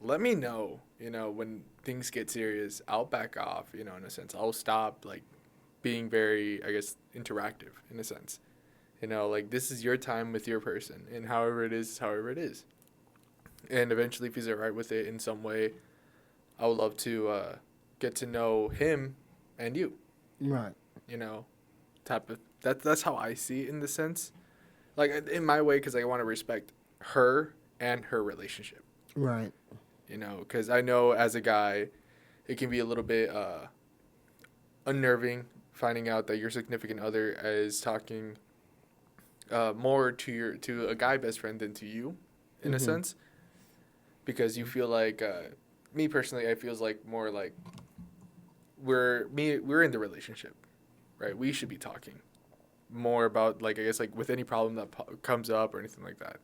let me know, when things get serious. I'll back off, in a sense. I'll stop like being very, I guess, interactive in a sense. Like this is your time with your person, and however it is, however it is. And eventually, if he's alright with it in some way, I would love to get to know him and you. Right. Type of that's how I see it in the sense, like in my way, because I want to respect her and her relationship. Right. Because I know as a guy, it can be a little bit unnerving finding out that your significant other is talking more to a guy best friend than to you, in a sense, because you feel like me personally, I feels like more like we're in the relationship, right? We should be talking more about like I guess like with any problem that comes up or anything like that.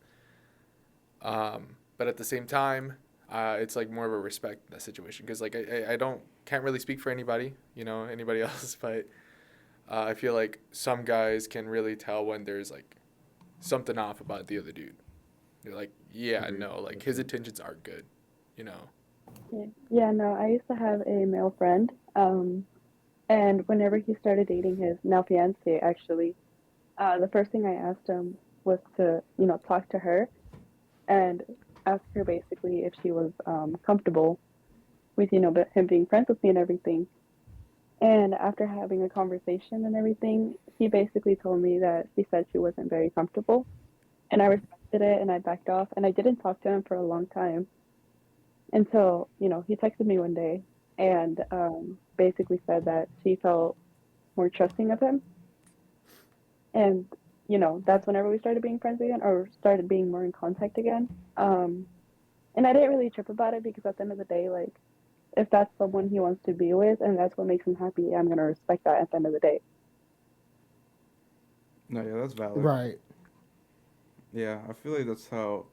But at the same time, it's like more of a respect in that situation because like I can't really speak for anybody, anybody else, but I feel like some guys can really tell when there's like something off about the other dude. They're like, yeah, Agreed. no, like his intentions aren't good. Yeah, no, I used to have a male friend, and whenever he started dating his now fiance, actually, the first thing I asked him was to, talk to her and ask her basically if she was comfortable with, him being friends with me and everything. And after having a conversation and everything, he basically told me that she said she wasn't very comfortable. And I respected it and I backed off and I didn't talk to him for a long time until, he texted me one day and basically said that she felt more trusting of him. And, that's whenever we started being friends again or started being more in contact again. And I didn't really trip about it because at the end of the day, like, if that's someone he wants to be with and that's what makes him happy, I'm going to respect that at the end of the day. No, yeah, that's valid. Right. Yeah, I feel like that's how.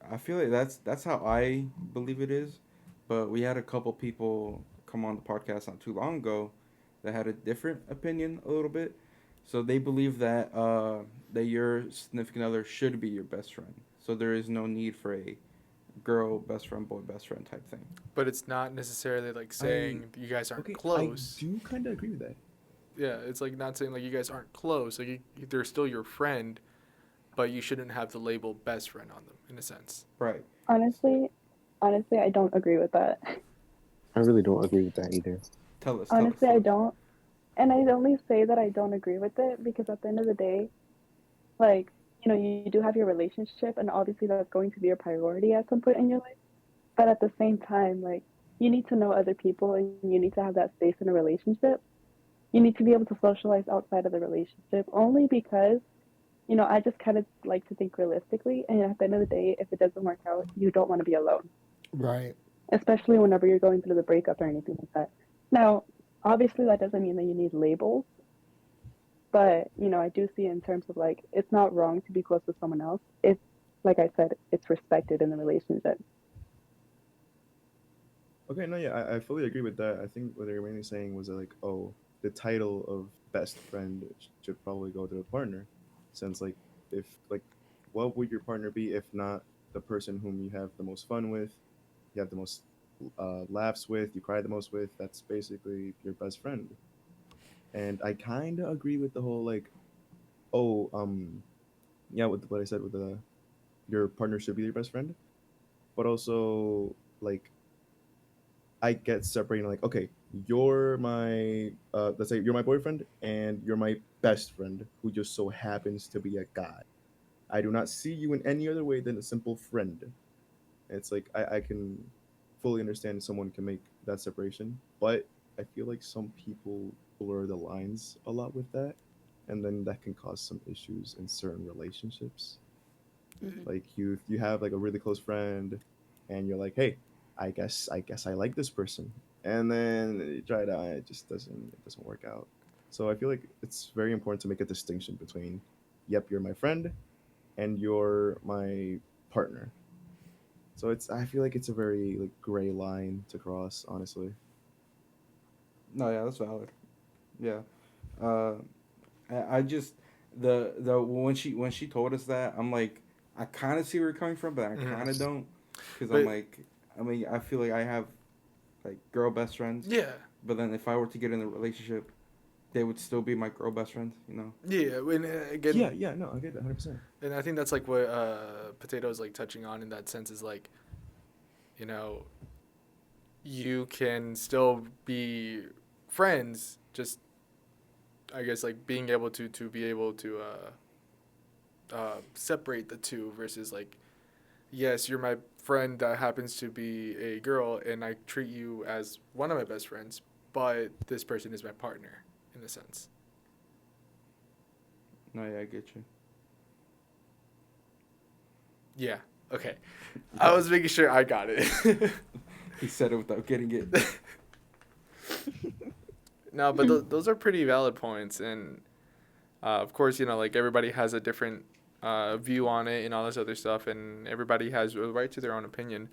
I feel like that's how I believe it is, but we had a couple people come on the podcast not too long ago that had a different opinion a little bit. So they believe that your significant other should be your best friend. So there is no need for a girl best friend, boy best friend type thing. But it's not necessarily like saying you guys aren't Okay, close. I do kind of agree with that. Yeah, it's like not saying like you guys aren't close. Like they're still your friend, but you shouldn't have the label best friend on them in a sense. Right. Honestly, I don't agree with that. I really don't agree with that either. Tell us. Honestly, I don't. And I only say that I don't agree with it because at the end of the day, like, you do have your relationship, and obviously that's going to be a priority at some point in your life. But at the same time, like, you need to know other people and you need to have that space in a relationship. You need to be able to socialize outside of the relationship only because, I just kind of like to think realistically. And at the end of the day, if it doesn't work out, you don't want to be alone, Right. especially whenever you're going through the breakup or anything like that. Now, obviously, that doesn't mean that you need labels, but, I do see it in terms of like, it's not wrong to be close with someone else if, like I said, it's respected in the relationship. Okay, no, yeah, I fully agree with that. I think what they were mainly saying was that, like, oh, the title of best friend should probably go to the partner, since like, if like, what would your partner be if not the person whom you have the most fun with, you have the most laughs with, you cry the most with? That's basically your best friend. And I kind of agree with the whole like, oh, yeah, with what I said with the your partner should be your best friend, but also like I get separating like, okay, you're my let's say you're my boyfriend and you're my best friend who just so happens to be a guy. I do not see you in any other way than a simple friend. It's like I can fully understand someone can make that separation, but I feel like some people blur the lines a lot with that, and then that can cause some issues in certain relationships. Mhm. Like you have like a really close friend, and you're like, hey, I guess I like this person, and then you try it out, and it doesn't work out. So I feel like it's very important to make a distinction between, yep, you're my friend, and you're my partner. So I feel like it's a very like gray line to cross, honestly. No, yeah, that's valid. Yeah. Uh, I just the when she told us that, I'm like, I kind of see where you're coming from, but I Mhm. kind of don't, because I'm But like, I mean, I feel like I have like girl best friends, yeah, but then if I were to get in a relationship, they would still be my girl best friends, you know? yeah, and Yeah, again, yeah, no, I get that 100%. and I think that's like what Potato is like touching on in that sense is like, you know, you can still be friends, just I guess like being able to be able to separate the two versus like, yes, you're my friend that happens to be a girl, and I treat you as one of my best friends, but this person is my partner in a sense. No, yeah, I get you. Yeah. Okay. I was making sure I got it. He said it without getting it. No, but those are pretty valid points, and of course, like everybody has a different view on it and all this other stuff, and everybody has a right to their own opinion.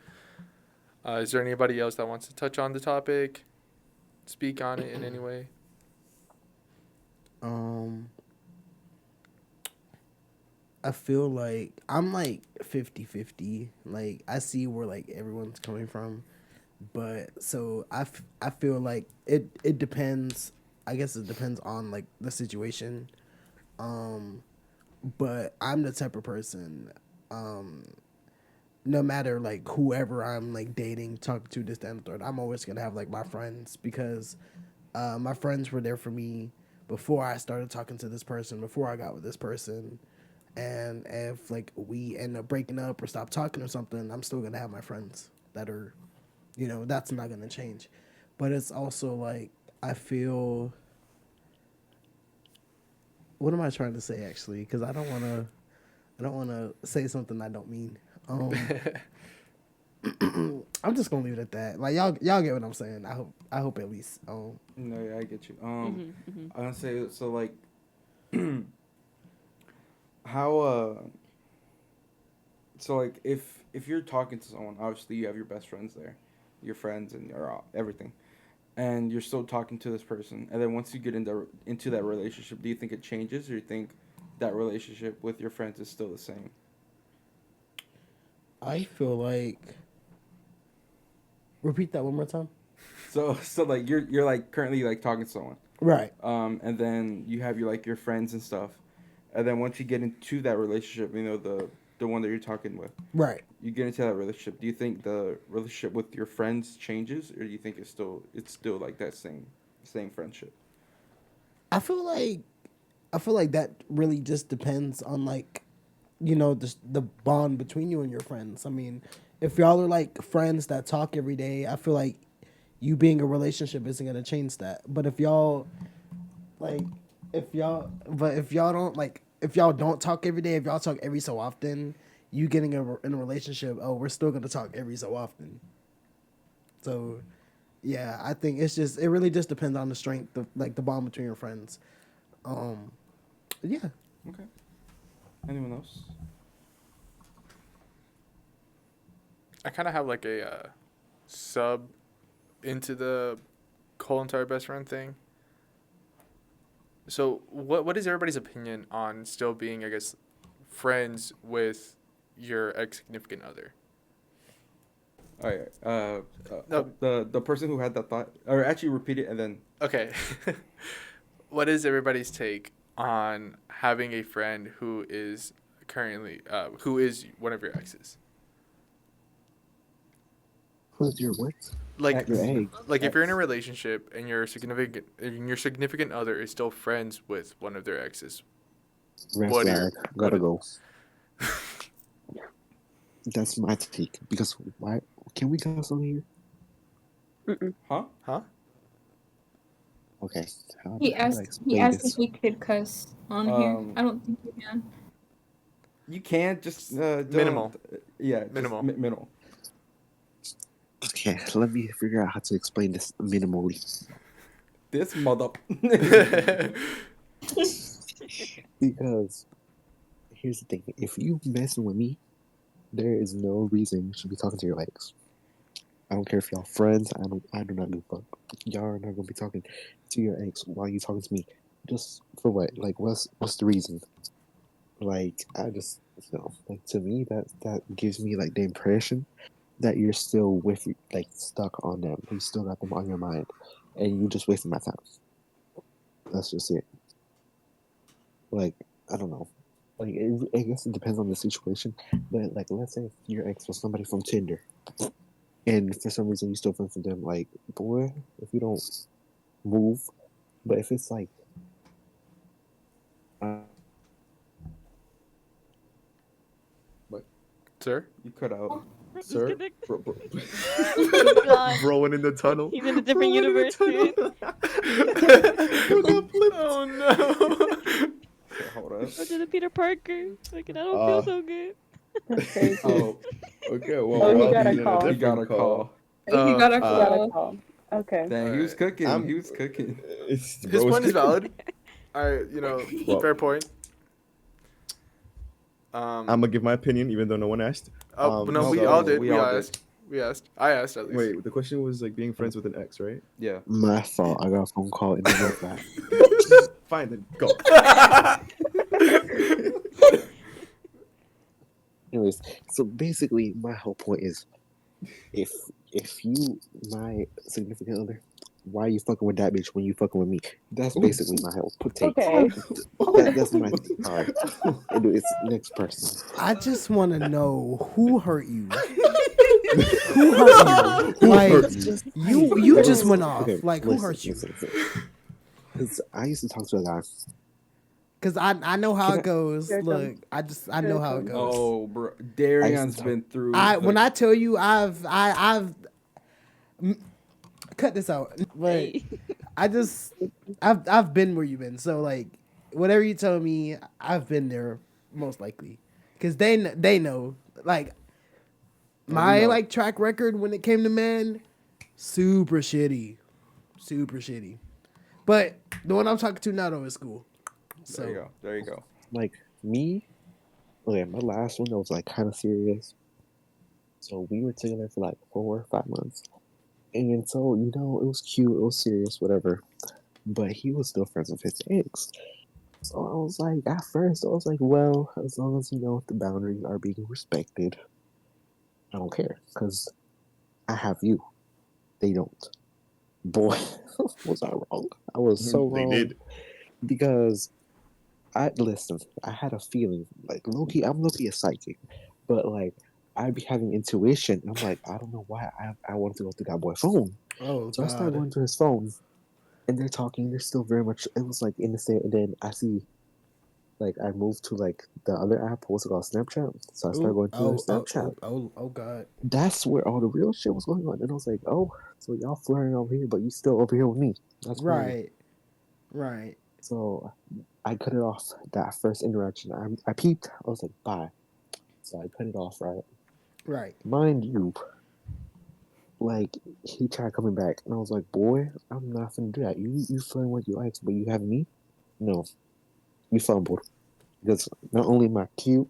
Is there anybody else that wants to touch on the topic, speak on it in any way? Um, I feel like I'm like 50-50. Like I see where like everyone's coming from, but so I feel like it depends. I guess it depends on like the situation. Um, but I'm the type of person. Um, no matter like whoever I'm like dating, talking to, this, that, and the third, I'm always gonna have like my friends because my friends were there for me before I started talking to this person, before I got with this person. And if like we end up breaking up or stop talking or something, I'm still gonna have my friends that are, that's not gonna change. But it's also like I feel. What am I trying to say actually? Because I don't wanna say something I don't mean. I'm just gonna leave it at that. Like y'all get what I'm saying. I hope at least. No, yeah, I get you. Mhm. Mhm. I want to say so like how so like if you're talking to someone, obviously you have your best friends there, your friends and your everything, and you're still talking to this person, and then once you get into that relationship, do you think it changes, or you think that relationship with your friends is still the same? I feel like. Repeat that one more time. So like you're like currently like talking to someone, Right. and then you have your like your friends and stuff, and then once you get into that relationship, you know, the one that you're talking with, Right. you get into that relationship. Do you think the relationship with your friends changes, or do you think it's still like that same friendship? I feel like that really just depends on like, you know, the bond between you and your friends. I mean, if y'all are like friends that talk every day, I feel like you being in a relationship isn't gonna change that. But like, if y'all don't like, if y'all don't talk every day, if y'all talk every so often, you getting in a relationship, oh, we're still gonna talk every so often. So, yeah, I think it really just depends on the strength of like the bond between your friends. Um, yeah. Okay. Anyone else? I kind of have like a sub into the whole entire best friend thing. So what is everybody's opinion on still being, I guess, friends with your ex significant other? All right. No. The person who had that thought, or actually repeat it and then. Okay. What is everybody's take on having a friend who is currently who is one of your exes? Who's your what? Like Your egg. like if you're in a relationship and your significant other is still friends with one of their exes. Red What flag. what Gotta go. That's my take. Because why? Can we cuss on here? Mm-mm. Huh? Okay. How He do I asked explain this? if we could cuss on here. I don't think we can. You can't just don't, Minimal. Yeah, just Minimal. Minimal. Okay, let me figure out how to explain this minimally. This mother. Because here's the thing: if you messing with me, there is no reason you should be talking to your ex. I don't care if y'all friends. I do not give a fuck. Y'all are not gonna be talking to your ex while you talking to me. Just for what? Like, what's the reason? Like, I just, you know, like, to me that gives me like the impression that you're still like stuck on them. You still got them on your mind, and you just wasting my time. That's just it. Like, I don't know. Like, I guess it depends on the situation. But like, let's say if your ex was somebody from Tinder, and for some reason you still friends with them. Like, boy, if you don't move, but if it's like, Sir? You cut out. Sir, Disconnect. bro, Broing in the tunnel. He's in a different universe, dude. Oh no. Okay, hold up. Go to the Peter Parker. Like, I don't feel so good. That's crazy. Oh, Okay, well, Oh, he well, got a he's in call. he different got a call. He got a He got a call. call. Okay. Dang, he was Alright. cooking. I'm- He was cooking. It's, His bro, point it's is valid. Well, Fair point. I'm gonna give my opinion, even though no one asked. Oh no, no, we so all did. we We all did. asked. We asked. I asked at least. Wait, the question was like being friends with an ex, right? Yeah. my fault. I got a phone call in the middle of that. Fine, then go. Anyways, so basically, my whole point is, if you my significant other, why are you fucking with that bitch when you fucking with me? That's basically my whole take. Okay. That's my take. All right, it's next person. I just want to know who hurt you. Who hurt you? Like, hurt you just went off. Okay, Like, who hurt you? Listen. 'Cause I used to talk to a guy. Because I know how Can it goes. Here it Look, I know how it goes. Oh, bro, Daryon's talk- been through. When I tell you I've cut this out, but Hey. I've been where you've been. So like, whatever you tell me, I've been there most likely, because they know like my know. like track record when it came to men, super shitty. But the one I'm talking to now though is cool. So There you go. There you go. Like me, okay, my last one that was like kind of serious. So we were together for like 4 or 5 months, and so you know it was cute, it was serious, whatever. But he was still friends with his ex. So I was like, at first, I was like, well, as long as you know the boundaries are being respected, I don't care, because I have you. They don't. Boy, was I wrong? I was so They wrong. did. Because I listen. I had a feeling, like Loki. I'm Loki a psychic, but like I'd be having intuition. I'm like, I don't know why I wanted to go through that boy's phone. Oh So I started God. going to his phone, and they're talking. They're still very much. It was like in the same. And then I see, like, I moved to like the other app. What's it called? Snapchat. So I started Ooh. going through their Snapchat. Oh God. That's where all the real shit was going on. And I was like, oh, so y'all flirting over here, but you still over here with me. That's crazy. Right. Right. So I cut it off that first interaction. I peeped. I was like, bye. So I cut it off, right? Right. Mind you, like he tried coming back, and I was like, boy, I'm not gonna do that. You flirting with your ex, but you have me? No, you fumbled. Because not only am I cute,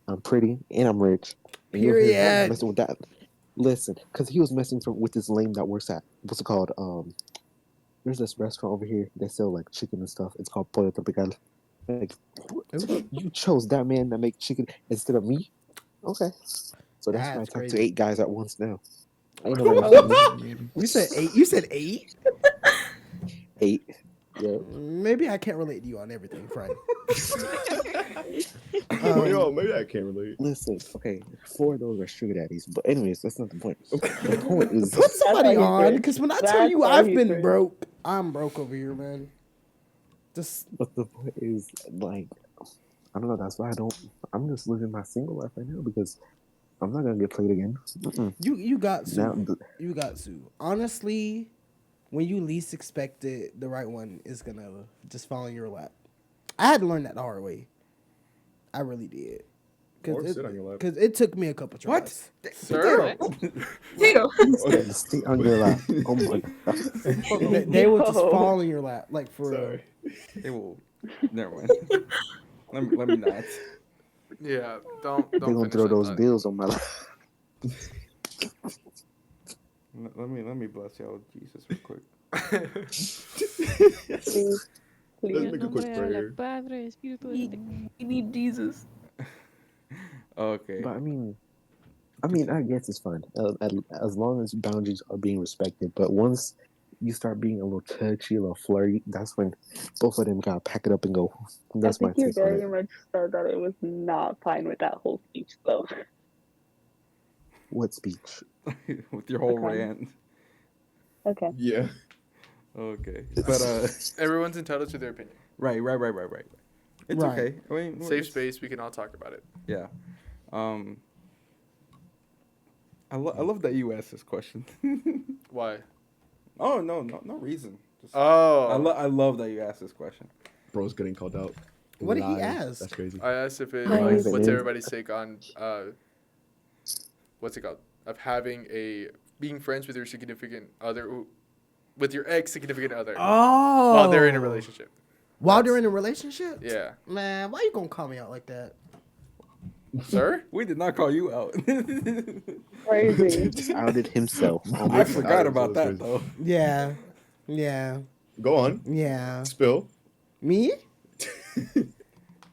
I'm pretty, and I'm rich, and you're here Period. messing with that. Listen, because he was messing with this lame that works at what's it called? There's this restaurant over here. They sell like chicken and stuff. It's called Pollo Tropical. Like, Ooh. you chose that man that make chicken instead of me? Okay. So that's why I That's talk to crazy. 8 guys at once now. Ain't nobody fucking me. You said 8. You said 8. 8. Yeah. Maybe I can't relate to you on everything, friend. Well, you know, maybe I can't relate. Listen, okay, 4 of those are sugar daddies. But anyways, that's not the point. The point is Put somebody why he's on, rich. because when I tell That's you why I've he's been rich. broke, I'm broke over here, man. Just but the point is like I don't know, that's why I'm just living my single life right now because I'm not gonna get played again. Mm-mm. you got Now Sue. You got Sue. Honestly, when you least expect it, the right one is gonna just fall in your lap. I had to learn that the hard way. I really did. Or sit on your lap. Because it took me a couple What? tries. Sir? Potato. stay on your lap. Oh my god. They will just Yo. fall in your lap, like for real. Sorry. They will. Never mind. let me not. Yeah, don't They're gonna finish throw that those thought. bills on my lap. Let me bless y'all with Jesus real quick. Please, Let's please. make a quick prayer. Padre, Espíritu You, you need Jesus. Okay. But I mean, I guess it's fine as long as boundaries are being respected. But once you start being a little touchy, a little flirty, that's when both of them gotta pack it up and go. That's I my think you take on very it. much said that it was not fine with that whole speech, though. What speech? With your whole Okay. rant. Okay. Yeah. Okay. But Everyone's entitled to their opinion. right. It's Right. okay. I mean, Safe it's- space, we can all talk about it. Yeah. I love that you asked this question. Why? Oh no reason. Just, Oh. I love that you asked this question. Bro's getting called out. What did he Live. ask? That's crazy. I asked if it Nice. what's everybody's take on what's it called? Of having being friends with your significant other with your ex significant other Oh. while they're in a relationship. While they're in a relationship? Yeah. Man, why you gonna call me out like that? Sir? We did not call you out. Crazy. Just outed himself. I forgot about That's that though. Yeah. Yeah. Go on. Yeah. Spill. Me? Yeah.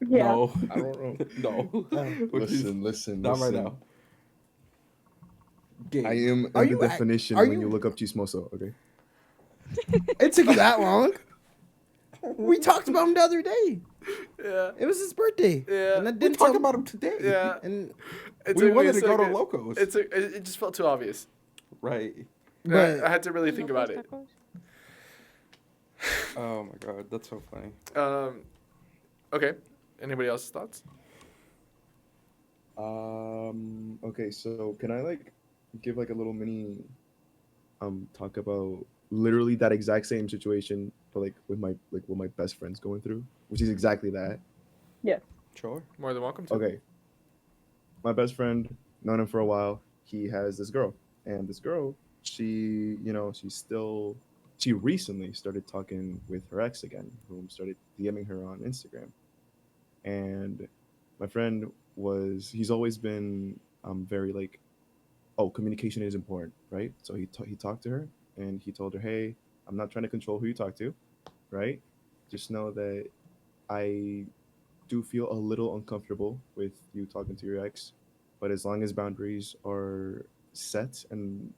No. I don't know. No. Listen. Not right now. Gabe. I am Are the you definition are when you- you look up chismoso, okay? It took you that long? We talked about him the other day. Yeah. It was his birthday. Yeah. And I We didn't talked tell about him today. Yeah. And It We took me wanted a to go to second. Locos. It just felt too obvious. Right. but I had to really think about it. Oh my god, that's so funny. Okay. Anybody else's thoughts? Okay, so can I like give like a little mini talk about literally that exact same situation but like with my what my best friend's going through, which is exactly that. Yes. Sure. More than welcome to. Okay. My best friend, known him for a while, he has this girl. And this girl, she recently started talking with her ex again, whom started DMing her on Instagram. And my friend he's always been very like, oh, communication is important, right? So he talked to her and he told her, hey, I'm not trying to control who you talk to, right? Just know that I do feel a little uncomfortable with you talking to your ex, but as long as boundaries are set and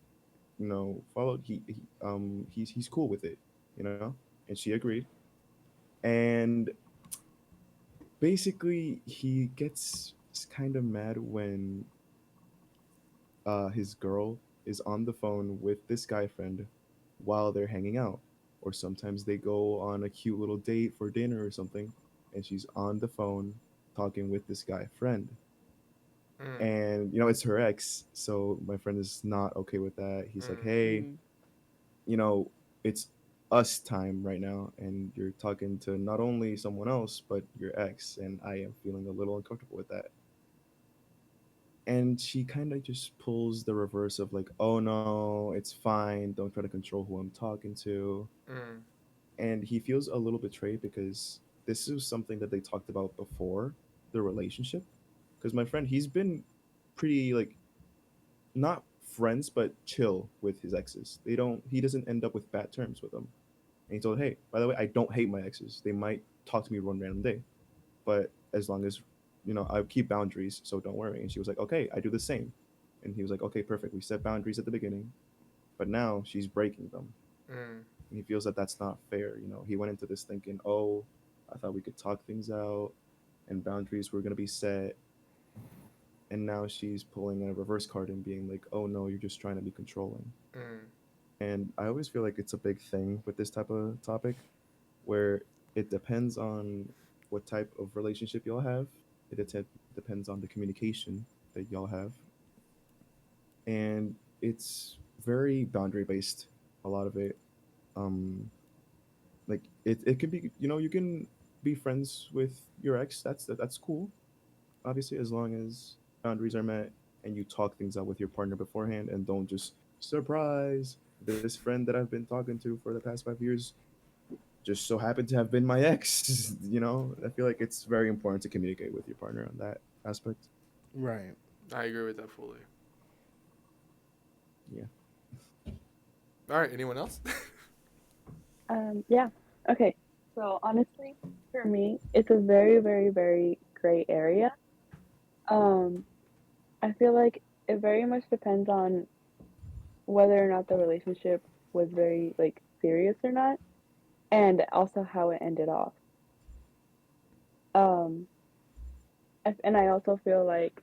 followed, he's cool with it, you know. And she agreed. And basically he gets kind of mad when his girl is on the phone with this guy friend while they're hanging out. Or sometimes they go on a cute little date for dinner or something, and she's on the phone talking with this guy friend. Mm, And, it's her ex. So my friend is not okay with that. He's like, mm, hey, Mm. it's us time right now. And you're talking to not only someone else, but your ex. And I am feeling a little uncomfortable with that. And she kind of just pulls the reverse of like, oh no, it's fine, don't try to control who I'm talking to. mm, And he feels a little betrayed because this is something that they talked about before the relationship. Because my friend, he's been pretty like not friends but chill with his exes. He doesn't end up with bad terms with them. And he told, hey, by the way, I don't hate my exes. They might talk to me one random day, but as long as I keep boundaries, so don't worry. And she was like, okay, I do the same. And he was like, okay, perfect. We set boundaries at the beginning, but now she's breaking them, mm, and he feels that that's not fair. He went into this thinking, oh, I thought we could talk things out, and boundaries were gonna be set, and now she's pulling a reverse card and being like, oh no, you're just trying to be controlling. mm, And I always feel like it's a big thing with this type of topic where it depends on what type of relationship y'all have. Depends on the communication that y'all have. And it's very boundary based, a lot of it. Um, like it can be, you can be friends with your ex. That's cool, obviously, as long as boundaries are met and you talk things out with your partner beforehand and don't just surprise this friend that I've been talking to for the past 5 years just so happened to have been my ex. I feel like it's very important to communicate with your partner on that aspect. Right. I agree with that fully. Yeah. All right, anyone else? Yeah. Okay. So honestly, for me, it's a very, very, very gray area. Um, I feel like it very much depends on whether or not the relationship was very like serious or not, and also how it ended off. Um, and I also feel like,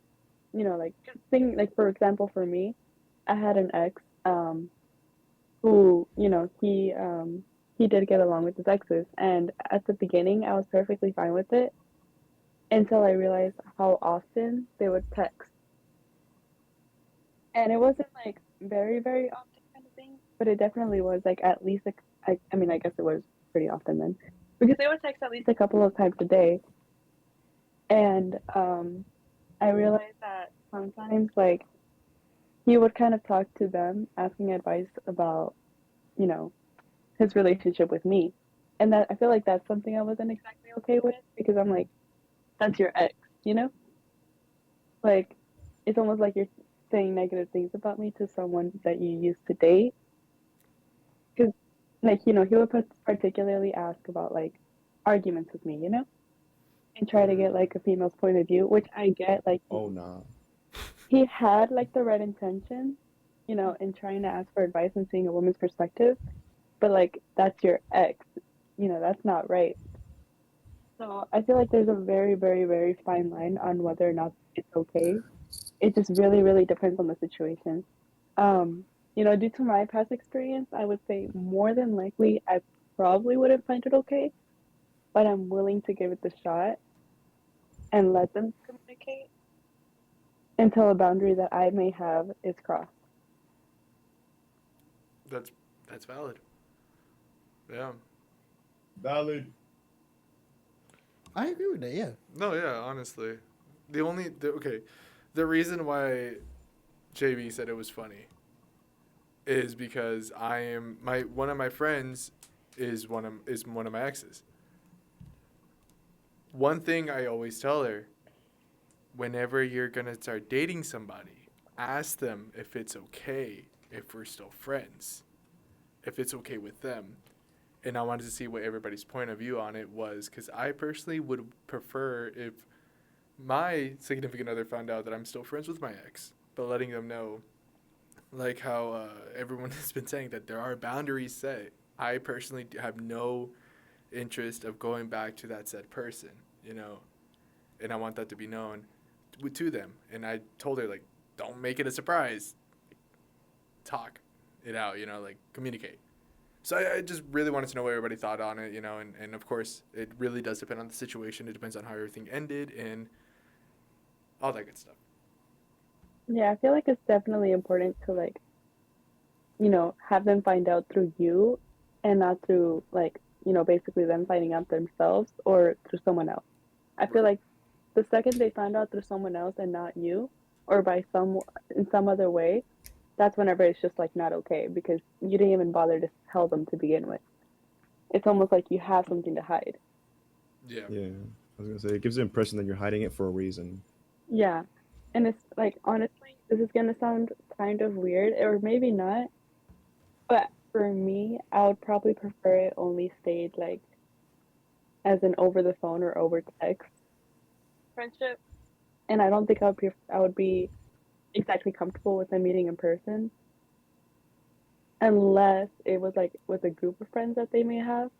like just think like for example, for me, I had an ex, who, he did get along with his exes, and at the beginning, I was perfectly fine with it until I realized how often they would text. And it wasn't like very, very often kind of thing, but it definitely was like at least like I mean, I guess it was pretty often then. Because they would text at least a couple of times a day. And I realized that sometimes like he would kind of talk to them asking advice about, you know, his relationship with me. And that I feel like that's something I wasn't exactly okay with because I'm like, that's your ex, you know? Like it's almost like you're saying negative things about me to someone that you used to date. Because, like, he would particularly ask about, like, arguments with me, and try to Mm, get, like, a female's point of view, which I get, like, Oh nah. he had, like, the right intention, in trying to ask for advice and seeing a woman's perspective, but, like, that's your ex, that's not right. So I feel like there's a very, very, very fine line on whether or not it's okay. It just really, really depends on the situation. Um, due to my past experience, I would say more than likely I probably wouldn't find it okay, but I'm willing to give it the shot and let them communicate until a boundary that I may have is crossed. that's that's valid. Yeah. Valid. I agree with that. Yeah. No, yeah, honestly. Okay, the reason why JB said it was funny is because I am my one of my friends is one of my exes. One thing I always tell her, whenever you're going to start dating somebody, ask them if it's okay if we're still friends. If it's okay with them. And I wanted to see what everybody's point of view on it was cuz I personally would prefer if my significant other found out that I'm still friends with my ex, but letting them know, like how everyone has been saying that there are boundaries set. I personally have no interest of going back to that said person, you know. and I want that to be known to them. And I told her, like, don't make it a surprise. Talk it out, like communicate. So I just really wanted to know what everybody thought on it, and of course it really does depend on the situation. It depends on how everything ended and all that good stuff. Yeah, I feel like it's definitely important to like, have them find out through you and not through like, basically them finding out themselves or through someone else. I feel like the second they find out through someone else and not you, or in some other way, that's whenever it's just like not okay because you didn't even bother to tell them to begin with. It's almost like you have something to hide. Yeah. Yeah, I was gonna say it gives the impression that you're hiding it for a reason. Yeah. And it's like, honestly, this is gonna sound kind of weird, or maybe not, but for me, I would probably prefer it only stayed like as an over the phone or over text friendship. And I don't think I would be exactly comfortable with them meeting in person unless it was like with a group of friends that they may have.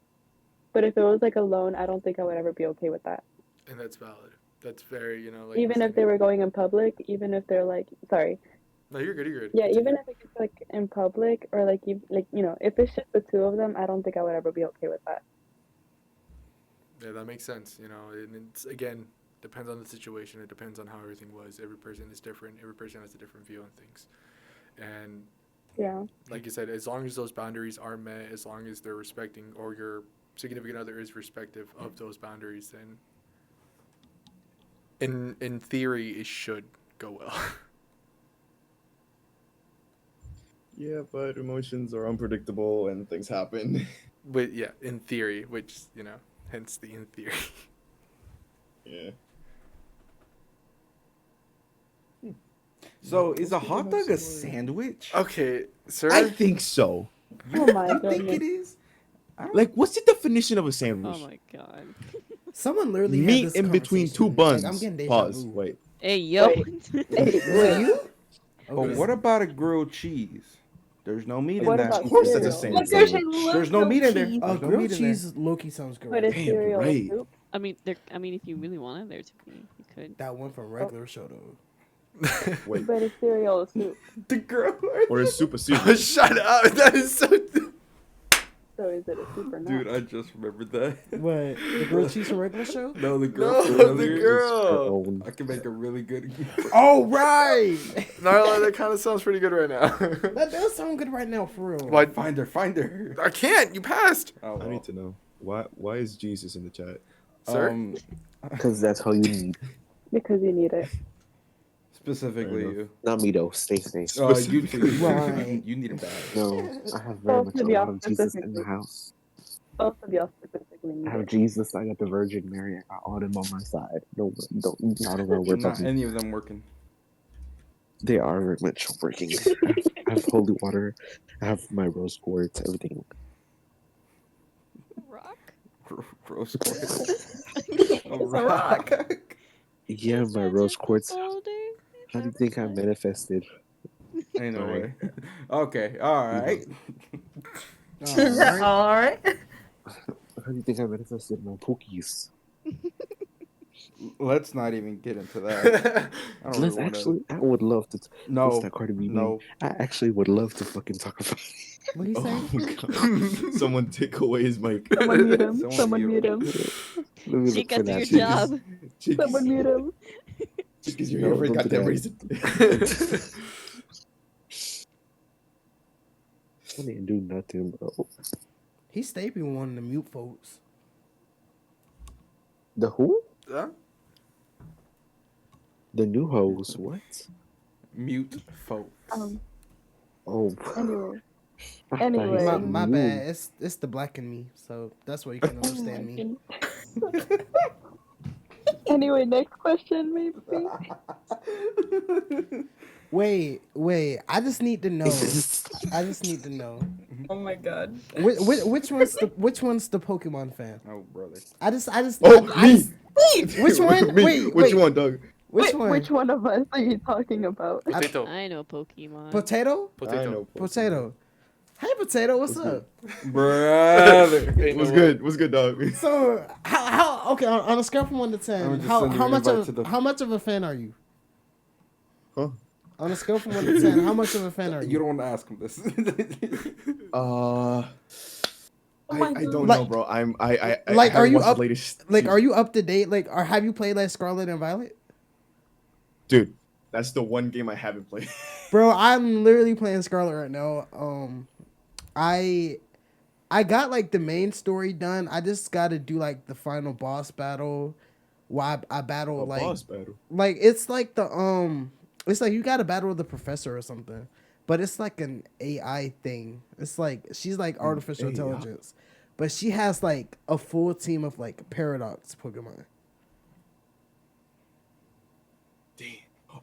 But if it was like alone, I don't think I would ever be okay with that. And that's valid. That's very, like Even if they were going in public, even if they're like, sorry. No, you're good. You're good. Yeah, Continue. even if it's like in public or like if it's just the two of them, I don't think I would ever be okay with that. Yeah, that makes sense. And it's again depends on the situation. It depends on how everything was. Every person is different. Every person has a different view on things. And yeah, like you said, as long as those boundaries are met, as long as they're respecting or your significant other is respective of those boundaries, then in theory it should go well. Yeah, but emotions are unpredictable and things happen. But yeah, in theory, which hence the in theory. Yeah. So is a hot dog a sandwich? Okay, sir. I think so. Oh my You think goodness. it is? Like, what's the definition of a sandwich? Oh my god. Someone literally had Meat this in between two conversation. buns. Like, I'm getting deja Pause. vu. Wait. Hey yo. Wait, you? Oh, Okay. what about a grilled cheese? There's no meat in What that. about Of course, that's a cereal? sandwich. There's no meat in there. cheese. There's no Grilled meat in there. cheese Loki sounds But great. is Damn, cereal right. a soup? I mean, if you really wanted there to be, you could. That one from regular show though. Wait. But is cereal a soup? The girl. Or is soup a cereal? Shut up! That is so. So is it a soup or not? Dude, I just remembered that. What? The grilled cheese from regular show? No, the girl. No, from the earlier. girl. I can make a really good. Oh right. Narla, that kind of sounds pretty good right now. That does sound good right now for real. What? Find her. I can't. You passed, Oh, I well. need to know. Why is Jesus in the chat? sir. Because that's all you need. Because you need it. Specifically Fair you. Not me though. Stay safe. You too. Right. You need a bag. No, I have very much a Both of y'all lot of Jesus in the specifically. house. Both of y'all specifically I need have it. Jesus. I got the Virgin Mary. I got all them on my side. No, I don't know where Not any of them working. They are very much working. I have holy water. I have my rose quartz. Everything. Rock? Rose quartz. It's a rock. Yeah, Is my that rose just a quartz. boulder? How do you think I manifested? Ain't no Sorry. way. Okay, alright. Alright. All right. How do you think I manifested my pookies? Let's not even get into that. I don't Let's really wanna... actually. I would love to. No. What's that Cardi B No. name? I actually would love to fucking talk about. What he say? Oh god. Someone take away his mic. Someone mute him. Someone Someone mute mute him. Let me look Chica, for do your that. job. Someone mute him. Because you're No, here for a don't do goddamn that. reason. I didn't do nothing, bro. He stay be wanting to mute folks. The who? Huh? The new hoes. What? Mute folks. Oh. Anyway. I thought he Anyway. My, said my you. bad. It's the black in me, so that's why you can Oh understand my me. goodness. Anyway, next question, maybe. Wait. I just need to know. I just need to know. Oh my god. Which one's the Pokemon fan? Oh, brother. I just. Oh, I me. just- Which one? Me. Wait. Which one, Doug? Which one? Which one of us are you talking about? Potato. I know Pokemon. Potato? I Potato. know Potato. Hey, Potato, what's What's up? Brother. Ain't no What's way. good? What's good, dog? So, how okay, on a scale from 1 to 10, I'm just how sending an much invite of to the- how much of a fan are you? Huh? On a scale from 1 to 10, how much of a fan are you? You don't want to ask him this. my I don't God. know, bro. I Like, are haven't you watched the up? latest Like, are season. you up to date? Like, or have you played like Scarlet and Violet? Dude, that's the one game I haven't played. Bro, I'm literally playing Scarlet right now. I got like the main story done. I just got to do like the final boss battle. Why I battle A like boss battle. it's like it's like you got to battle the professor or something. But it's like an AI thing. It's like she's like artificial AI? intelligence. But she has like a full team of like Paradox Pokemon.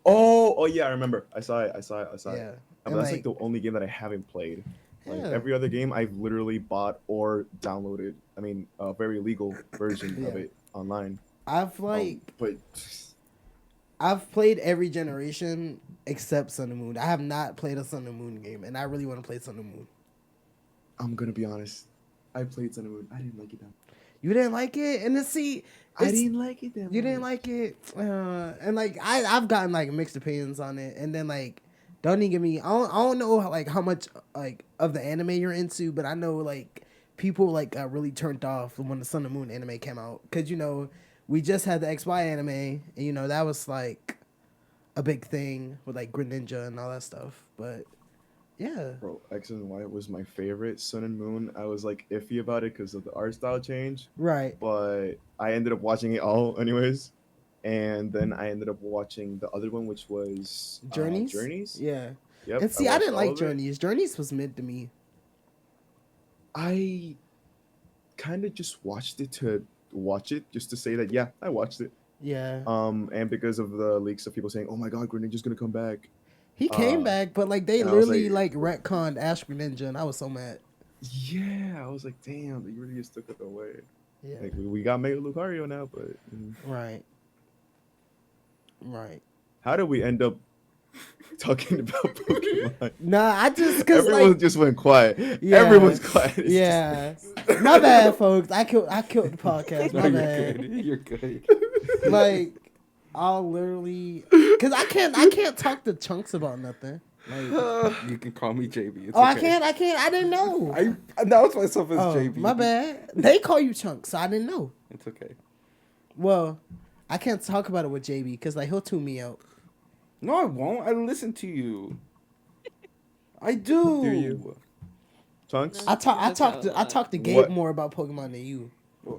Oh yeah, I remember. I saw it. Yeah. But And that's like the only game that I haven't played. Like Yeah. every other game, I've literally bought or downloaded. I mean, a very legal version of Yeah. it online. I've like But I've played every generation except Sun and Moon. I have not played a Sun and Moon game, and I really want to play Sun and Moon. I'm gonna be honest. I played Sun and Moon. I didn't like it that much. You didn't like it, and then see, I it's- didn't like it that much. you didn't like it, and like I've gotten like mixed opinions on it, and then like don't even get me. I don't know like how much like of the anime you're into, but I know like people like got really turned off when the Sun and Moon anime came out because you know we just had the XY anime, and you know that was like a big thing with like Greninja and all that stuff, but. Yeah. Bro, X and Y was my favorite. Sun and Moon, I was like iffy about it because of the art style change. Right. But I ended up watching it all anyways. And then I ended up watching the other one, which was Journeys. Journeys. Yeah. Yep. And see, I watched didn't all like of it. Journeys. Journeys was mid to me. I kind of just watched it to watch it, just to say that yeah, I watched it. Yeah. And because of the leaks of people saying, "Oh my God, Greninja's gonna come back." He came back, but like they and I was literally like retconned Ash Greninja, and I was so mad. Yeah, I was like, "Damn, they really just took it away." Yeah. Like we got Mega Lucario now, but Right. Right. how did we end up talking about Pokemon? Nah, I just cause Everyone like just went quiet. yeah, Everyone's quiet. It's Yeah. My bad, folks. I killed the podcast. No, My you're bad. good. You're good. Like I'll literally because I can't talk to Chunks about nothing. Like You can call me JB. It's oh, okay. I can't. I didn't know. I announced myself as Oh, JB. my bad. They call you Chunks, so I didn't know. It's okay. Well, I can't talk about it with JB because like he'll tune me out. No, I won't. I listen to you. I do. Do you? Chunks? I talk to Gabe What? more about Pokemon than you.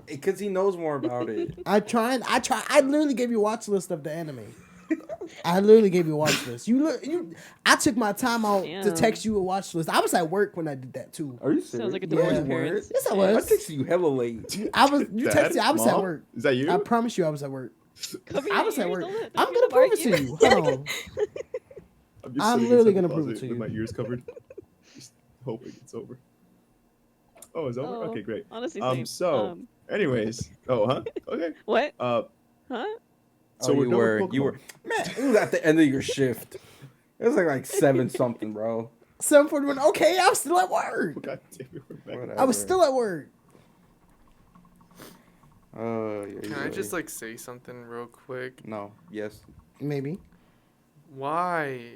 Because he knows more about it. I literally gave you a watch list of the anime. I literally gave you a watch list. I took my time out to Damn. text you a watch list. I was at work when I did that too. Are you serious? Sounds like a Yeah. divorced You parents. Yes, I I was. texted you hella late. I was. You Dad? texted. I was at Mom? work. Is that you? I promise you, I was at work. Cover I your was at ears, work. don't let the I'm gonna people prove it bark to you. Hold on. I'm just I'm sitting literally inside gonna the prove it closet to with you. my ears covered. Just hoping it's over. Oh, it's over? Oh, Okay, great. Honestly, Um, same. so- Anyways. Oh, huh? Okay. What? Uh, Huh? so we're done with you Pokemon. were man. It was at the end of your shift. It was like 7 something, bro. 7:41. Okay, I was still at work. God damn it, we're back. Whatever. I was still at work. Can I just like say something real quick? No. Yes. Maybe. Why?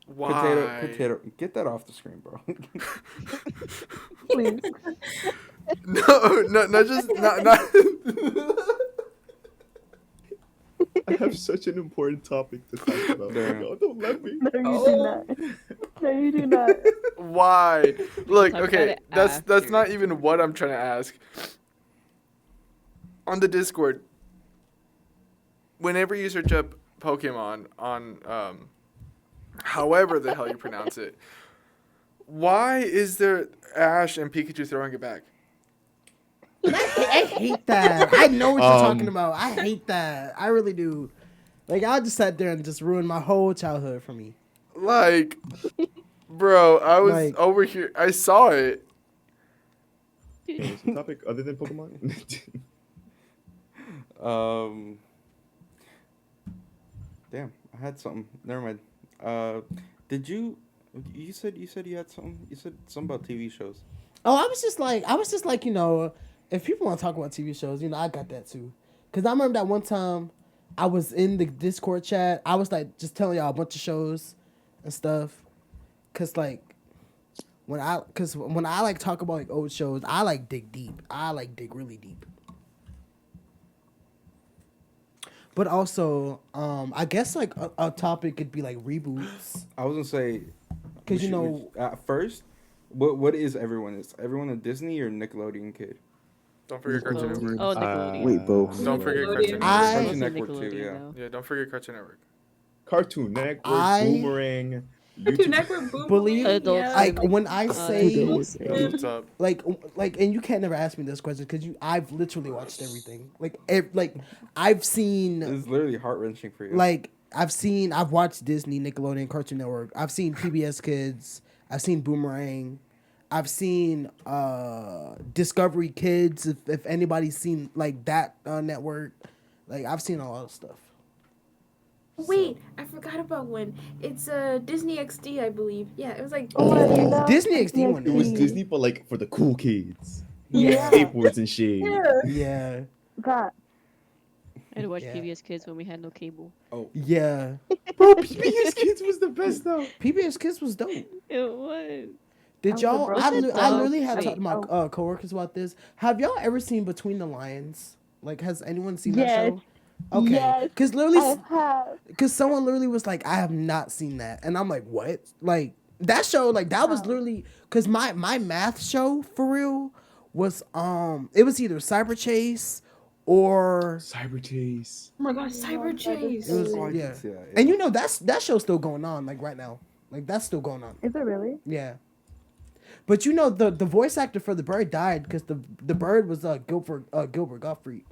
Why? Potato. Get that off the screen, bro. Please. No, not just not. I have such an important topic to talk about. Damn. No, don't let me. No, you do not. No, you do not. Why? Look, Talk okay, about it that's not after. even what I'm trying to ask. On the Discord, whenever you search up Pokemon on however the hell you pronounce it, why is there Ash and Pikachu throwing it back? I hate that. I know what you're talking Um, about. I hate that. I really do. Like I just sat there and just ruined my whole childhood for me. Like, bro, I was Like- over here. I saw it. Okay, what's the topic other than Pokemon? Damn, I had something. Never mind. Did you You said you had some. You said something about TV shows. Oh, I was just like, if people want to talk about TV shows, I got that too. Cause I remember that one time, I was in the Discord chat. I was like just telling y'all a bunch of shows, and stuff. Cause when I like talk about like old shows, I like dig deep. I like dig really deep. But also, I guess like a topic could be like reboots. I was gonna say, Cause at first, what is everyone? Is everyone a Disney or Nickelodeon kid? Don't forget Cartoon Network. Oh, Nickelodeon. Wait, both. Don't forget Cartoon Nickelodeon. Network. I- Cartoon Also Network too. Nickelodeon, Yeah. though. Yeah, don't forget Cartoon Network. Cartoon Network, I- Boomerang, Cartoon YouTube. Network, Boom Believe- Boom, Adult yeah. like when I say That's what's up. like, and you can't never ask me this question because I've literally watched everything. Like I've seen It's literally heart wrenching for you. like I've watched Disney, Nickelodeon, Cartoon Network. I've seen PBS Kids. I've seen Boomerang. I've seen Discovery Kids. If anybody's seen like that network, like I've seen a lot of stuff. Wait, I forgot about one. It's Disney XD, I believe. Yeah, it was like Oh, I Disney love Disney XD one. It was XD. Disney, but like for the cool kids. Yeah. Skateboards and shit. Yeah, That. I had to watch Yeah. PBS Kids when we had no cable. yeah. Bro, PBS Kids was the best though. PBS Kids was dope. It was. Did Was y'all? it I, broken? I Oh, literally had wait. talked to my coworkers about this. Have y'all ever seen Between the Lions? Like, has anyone seen that Yes. show? Okay, Yes. because literally, I have. because someone literally was like, I have not seen that, and I'm like, what? Like that show, like that was Wow. literally because my math show for real was it was either Cyber Chase or Cyber Chase. Oh my god, Cyber Chase. it was Oh, I yeah. can see that, And that show's still going on like right now. Like that's still going on. Is it really? Yeah. But the voice actor for the bird died because the bird was Gilbert Gottfried.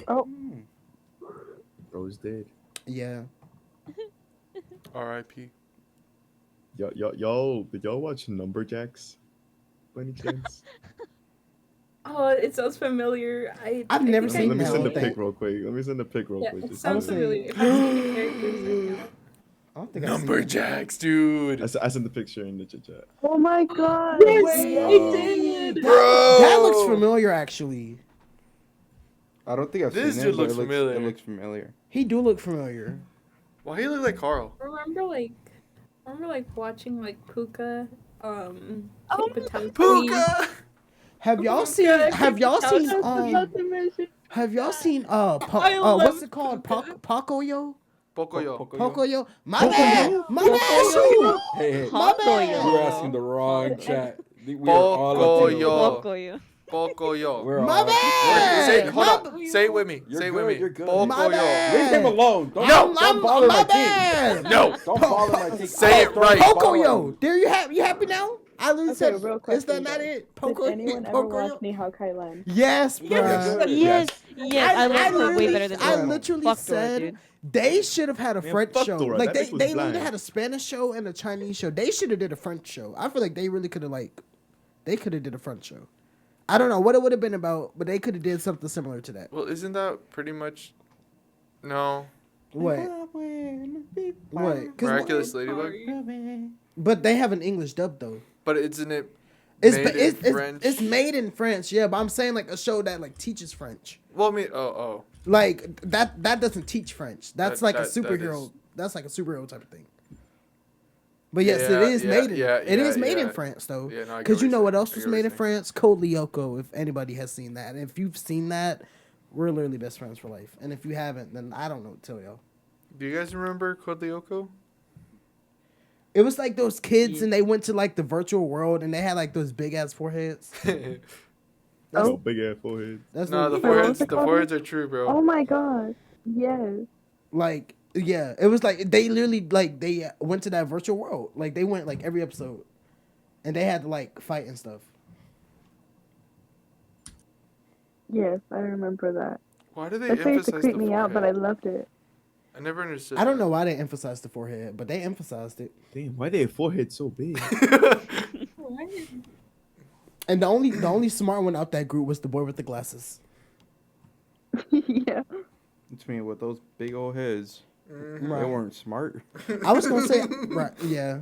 Oh, Bro's dead. Yeah. R.I.P. Yo, did y'all watch Numberjacks? By any chance? Oh, it sounds familiar. I've never think I seen Let me that. send a one. pic real quick. Let me send a pic real Yeah, quick. it Just sounds I would familiar. say- If I see the characters right now. I don't think I've seen that. Numberjacks, dude. I sent the picture in the chat. oh my God. Yes, Bro. That looks familiar actually. I don't think I've This seen dude it, but looks it looks, familiar. It looks familiar. He do look familiar. Why he look like Carl? Remember watching like Puka, Oh, Kick Puka. Have y'all my seen? God, Have y'all I seen? was About to mention. Have y'all seen? I What's love it called? Puka. Pocoyo. Pocoyo. Pocoyo. My bad. My bad. Shoot. Hey, My Pocoyo. bad. you're asking the wrong chat. We are all Latino. Pocoyo. Pocoyo. Pocoyo. We're My all bad. Say, hold My on. Say it with me. You're Say it good, with me. you're good. My Pocoyo. bad. Leave him alone. Don't, No. don't bother my team. bad. No. Don't bother my team. Say it right. Pocoyo. There you have. You happy now? I literally Okay, said. real Is question, that not guys. it? Did Pocoyo. anyone ever watch Nihao Kailan? Yes, bro. Yes. Yes, yes, I love that way better than I Dora. literally Fuck Dora, said dude. they should have had a Man, French fuck show. Dora. Like That they bitch was literally blind. had a Spanish show and a Chinese show. They should have did a French show. I feel like they really could have they could have did a French show. I don't know what it would have been about, but they could have did something similar to that. Well, isn't that pretty much? No. What? What? 'Cause Miraculous Ladybug. but they have an English dub though. But isn't it It's made it's, in it's, French? it's made in French, yeah. But I'm saying like a show that like teaches French. Well, I mean, oh. Like that doesn't teach French. That's That- like a that superhero. is- That's like a superhero type of thing. But yes, it Yeah, is yeah, made in yeah, it is yeah, made in yeah. France though. Yeah, no, I get Because you what know you're what saying. else I was get what made you're in saying. France? Code Lyoko. If anybody has seen that, and if you've seen that, we're literally best friends for life. And if you haven't, then I don't know what to tell y'all. Do you guys remember Code Lyoko? It was like those kids, Yeah. and they went to like the virtual world, and they had like those big ass foreheads. no, That's, Oh, big ass forehead. that's the literally- foreheads, it the called? foreheads are true, bro. Oh my God. Yes. like yeah. It was like they literally like they went to that virtual world. Like they went like every episode, and they had to like fight and stuff. Yes, I remember that. Why do they That used to emphasize creep the me out, but I forehead? loved it. I never understood. I don't know why they emphasized the forehead, but they emphasized it. Damn, why their forehead so big? And the only smart one out that group was the boy with the glasses. Yeah. It's me with those big old heads. Mhm. Right. They weren't smart. I was gonna say right. Yeah.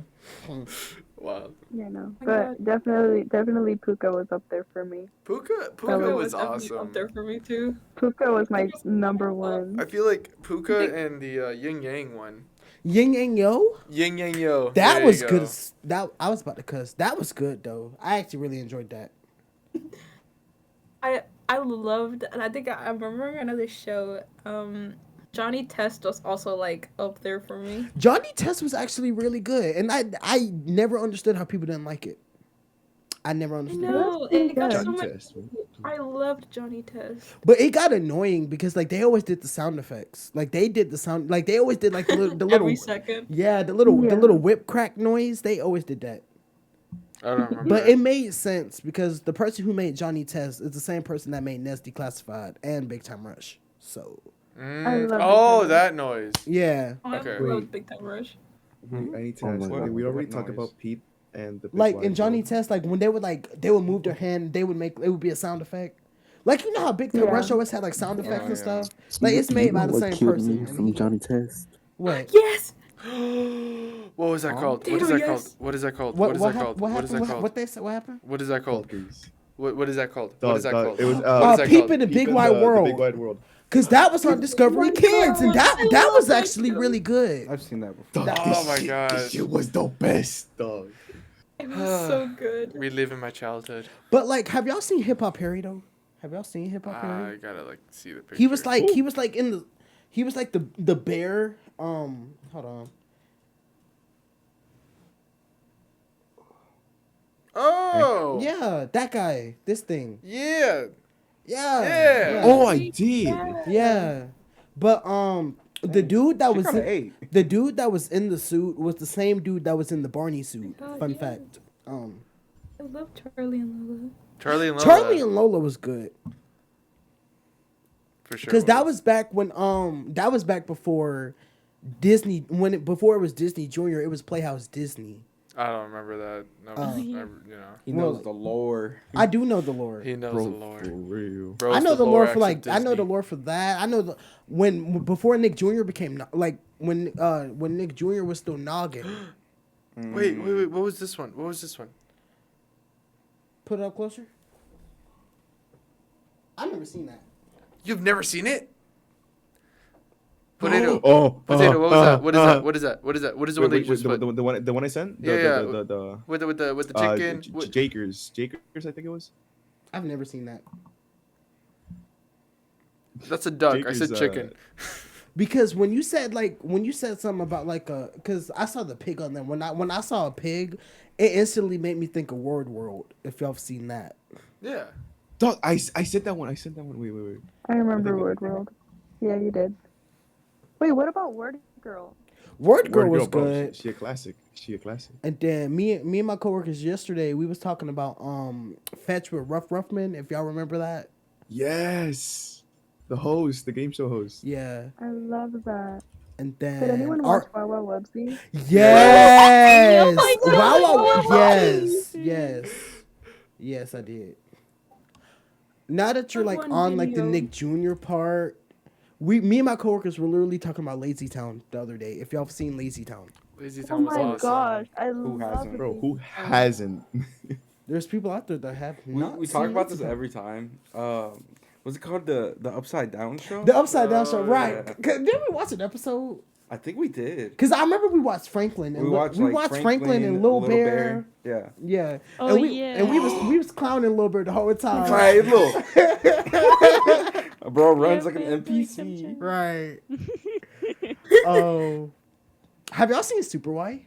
Wow. Yeah, no. my But definitely Puka was up there for me. Puka Puka was definitely awesome. up there for me too. Puka was my number one. I feel like Puka think- and the Yin Yang one. Yin and Yo. Yin Yang Yo. That There was you good. go. That I was about to cuss. That was good though. I actually really enjoyed that. I loved, and I think I remember another show. Johnny Test was also like up there for me. Johnny Test was actually really good, and I never understood how people didn't like it. I never I understood. know pretty it got good. so Johnny much. Test. I loved Johnny Test. But it got annoying because like they always did the sound effects. Like they did the sound. Like they always did like the little Every second. yeah the little Yeah. whip crack noise. They always did that. I don't remember. But that. it made sense because the person who made Johnny Test is the same person that made Nest Declassified and Big Time Rush. So I love Oh, it. that noise. yeah, Oh, Okay. I loved Big Time Rush. Wait, I need to Oh ask. my Okay, God. we already What talked noise? about Peep and the. Big like Wide in Johnny World. Test, like when they would move their hand, they would make it would be a sound effect. Like you know how Big Time Yeah. Rush always had like sound effects and yeah. stuff. Like it's made by the what same killed person. me and from he- Johnny Test. What? Yes. What was that called? What is Damn, that yes. called? What is that called? What What is what, that hap- called? what What is happened? that called? What they said? What happened? What is that called? Fuckers. What is that called? What Dog, is that dog. called? It was What is that Peep called? in the Big Peep Wide the Big World. Wide World. Cause that was on Discovery my Kids, and God, that I that love was that actually show. really good. I've seen that before. Dog, Oh this my shit- God. This shit was the best, dog. It was so good. Reliving my childhood. But like, have y'all seen Hip Hop Harry though? Have y'all seen Hip Hop I Harry? gotta like see the picture. He was like the bear. Hold on. Oh. Yeah, that guy. This thing. Yeah. Yeah. Yeah. Oh, I did. Yeah. But the dude that She was kinda in, ate. the dude that was in the suit was the same dude that was in the Barney suit. God, Fun yeah. fact. I love Charlie and Lola. Charlie and Lola. Charlie and Lola was good. For sure. Because that was back when that was back before Disney before it was Disney Junior, it was Playhouse Disney. I don't remember that. No, Oh. He Well, knows the lore. I do know the lore. He knows Bro, the lore. for real. Bro's I know the lore for X of like I know the Disney. lore for that. I know the before Nick Jr. became like when Nick Jr. was still Noggin. Wait. What was this one? What was this one? Put it up closer. I've never seen that. You've never seen it? Potato. Oh, Potato. What was that? What is that? What is that? What is that? What is the one that you just put? the one I sent. Yeah, The With the chicken. Jakers, I think it was. I've never seen that. That's a duck. I Jakers, said chicken. Because when you said something about like because I saw the pig on there. When I saw a pig, it instantly made me think of Word World. If y'all have seen that. Yeah. Dog, I sent that one. Wait. I remember I think- Word World. Yeah, you did. Wait, what about Word Girl? Word Girl was bro, good. She a classic. And then me and my coworkers yesterday we was talking about Fetch with Rough Ruffman. If y'all remember that. Yes. The host, the game show host. Yeah. I love that. And then Did anyone watch Wow Wow Wubsy? Yes. Oh my Wow, God. yes. Yes, I did. Now that you're like One on like the video. Nick Jr. part, me and my coworkers were literally talking about Lazy Town the other day. If y'all have seen Lazy Town, Lazy Oh Town was my awesome. gosh, I Who love hasn't? it. Bro, who hasn't? there's people out there that have not. We talk seen about Lazy this Town. every time. What's it called? The Upside Down show? The Upside Down show, Oh, right? yeah. Didn't we watch an episode? I think we did. Cause I remember we watched Franklin and We watched, we like, watched Franklin and Lil Bear. Yeah. Yeah. Oh, and we, yeah. And we was clowning Lil Bear the whole time. Right, look. Bro runs like an Yeah, NPC. Right. Oh. Have y'all seen Super Y?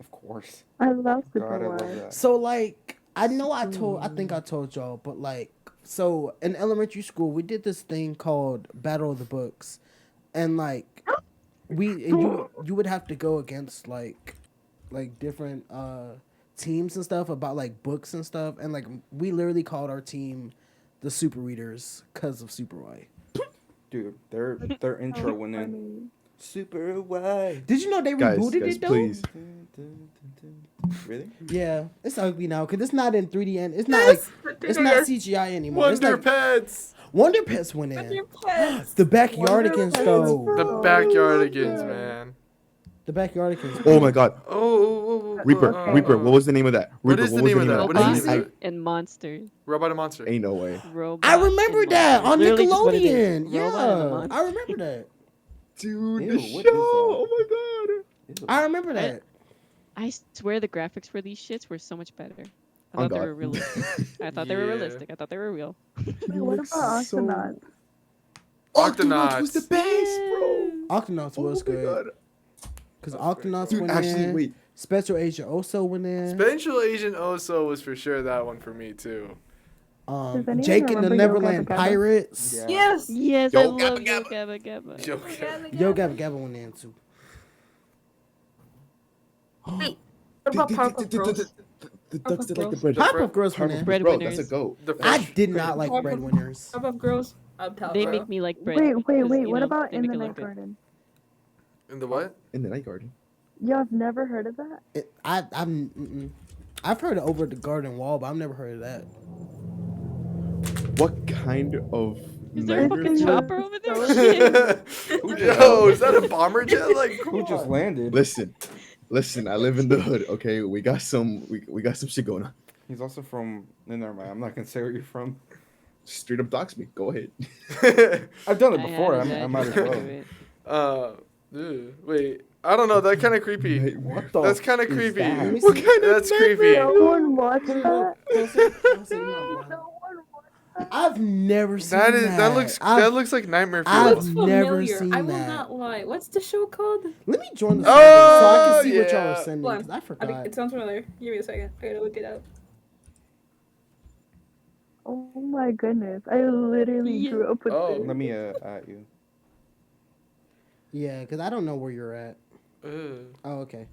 Of course. I love God, I Super love Y. that. So like I think I told y'all, but like so in elementary school we did this thing called Battle of the Books. And like you would have to go against like different teams and stuff about like books and stuff, and like we literally called our team the Super Readers because of Super Y. Dude, their intro went in. Funny. Super Y. Did you know they Guys, rebooted guys, it though? please. Really? Yeah, it's ugly now because it's not in 3D and it's not like it's not CGI anymore. It's Wonder like, Pets. Wonder Pets went in. Wonder Pets. The Backyardigans Wonder though. The Oh, Backyardigans, yeah. man. The Backyardigans. Oh my god. Reaper, Okay. Reaper, what was the name of that? What Reaper, is the name of that? What is the Robots name of that? and monsters. Robot and Monster. Ain't no way. Robots I remember and that on monsters. Literally just what it is. Nickelodeon. Robot and a Yeah, monster. I remember that. Dude, Ew, the what show. is that? Oh my god. Ew. I remember that. I swear the graphics for these shits were so much better. I On thought they God. were realistic. I thought they were Yeah. realistic. I thought they were real. Wait, what about Octonauts? Octonauts was the Octonauts. best, bro. Octonauts Oh was my good. god. Because Octonauts Dude, went actually, in. wait. Special Agent Oso went in. Special Agent Oso was for sure that one for me too. Does anyone Jake and the remember Yo Neverland Gabba Gabba? Pirates. Yeah. Yes. Yes, Yo, I Gabba love Yo Gabba. Gabba Gabba. Yo, Yo Gabba Gabba went in too. Wait. What about Powerpuff Girls? The ducks that like the Girls. bread. Powerpuff Girls went in. Bro, Breadwinners. that's a goat. The I first- did not like Powerpuff- Breadwinners. Powerpuff Girls. I'm telling They you. make me like bread. Wait, because, what you know, about they In make the it Night look good. Garden? In the what? In the night garden. Y'all have never heard of that? I've heard of Over the Garden Wall, but I've never heard of that. What kind of Is there a nightmare fucking film- chopper over there? Yo, is that a bomber jet? Like, come Who just on. landed? Listen, I live in the hood, okay? We got some shit going on. He's also from. Never mind. I'm not gonna say where you're from. Straight up dox me. Go ahead. I've done it I before. had I might as that well. to it. Wait. I don't know. That kind of creepy. Wait, what the That's kind of is creepy. that? What kind of That's creepy. No one watched that? I've never seen That that. is that looks that looks like Nightmare Fuel. I've Looks never familiar. seen I will that. not lie. What's the show called? Let me join the Oh, server so I can see what y'all yeah. are sending. Hold 'Cause on. I forgot. It sounds familiar. Give me a second. I gotta look it up. Oh my goodness. I literally Yeah. grew up with Oh, this. Let me at you. Yeah, because I don't know where you're at. Ugh. Oh, okay.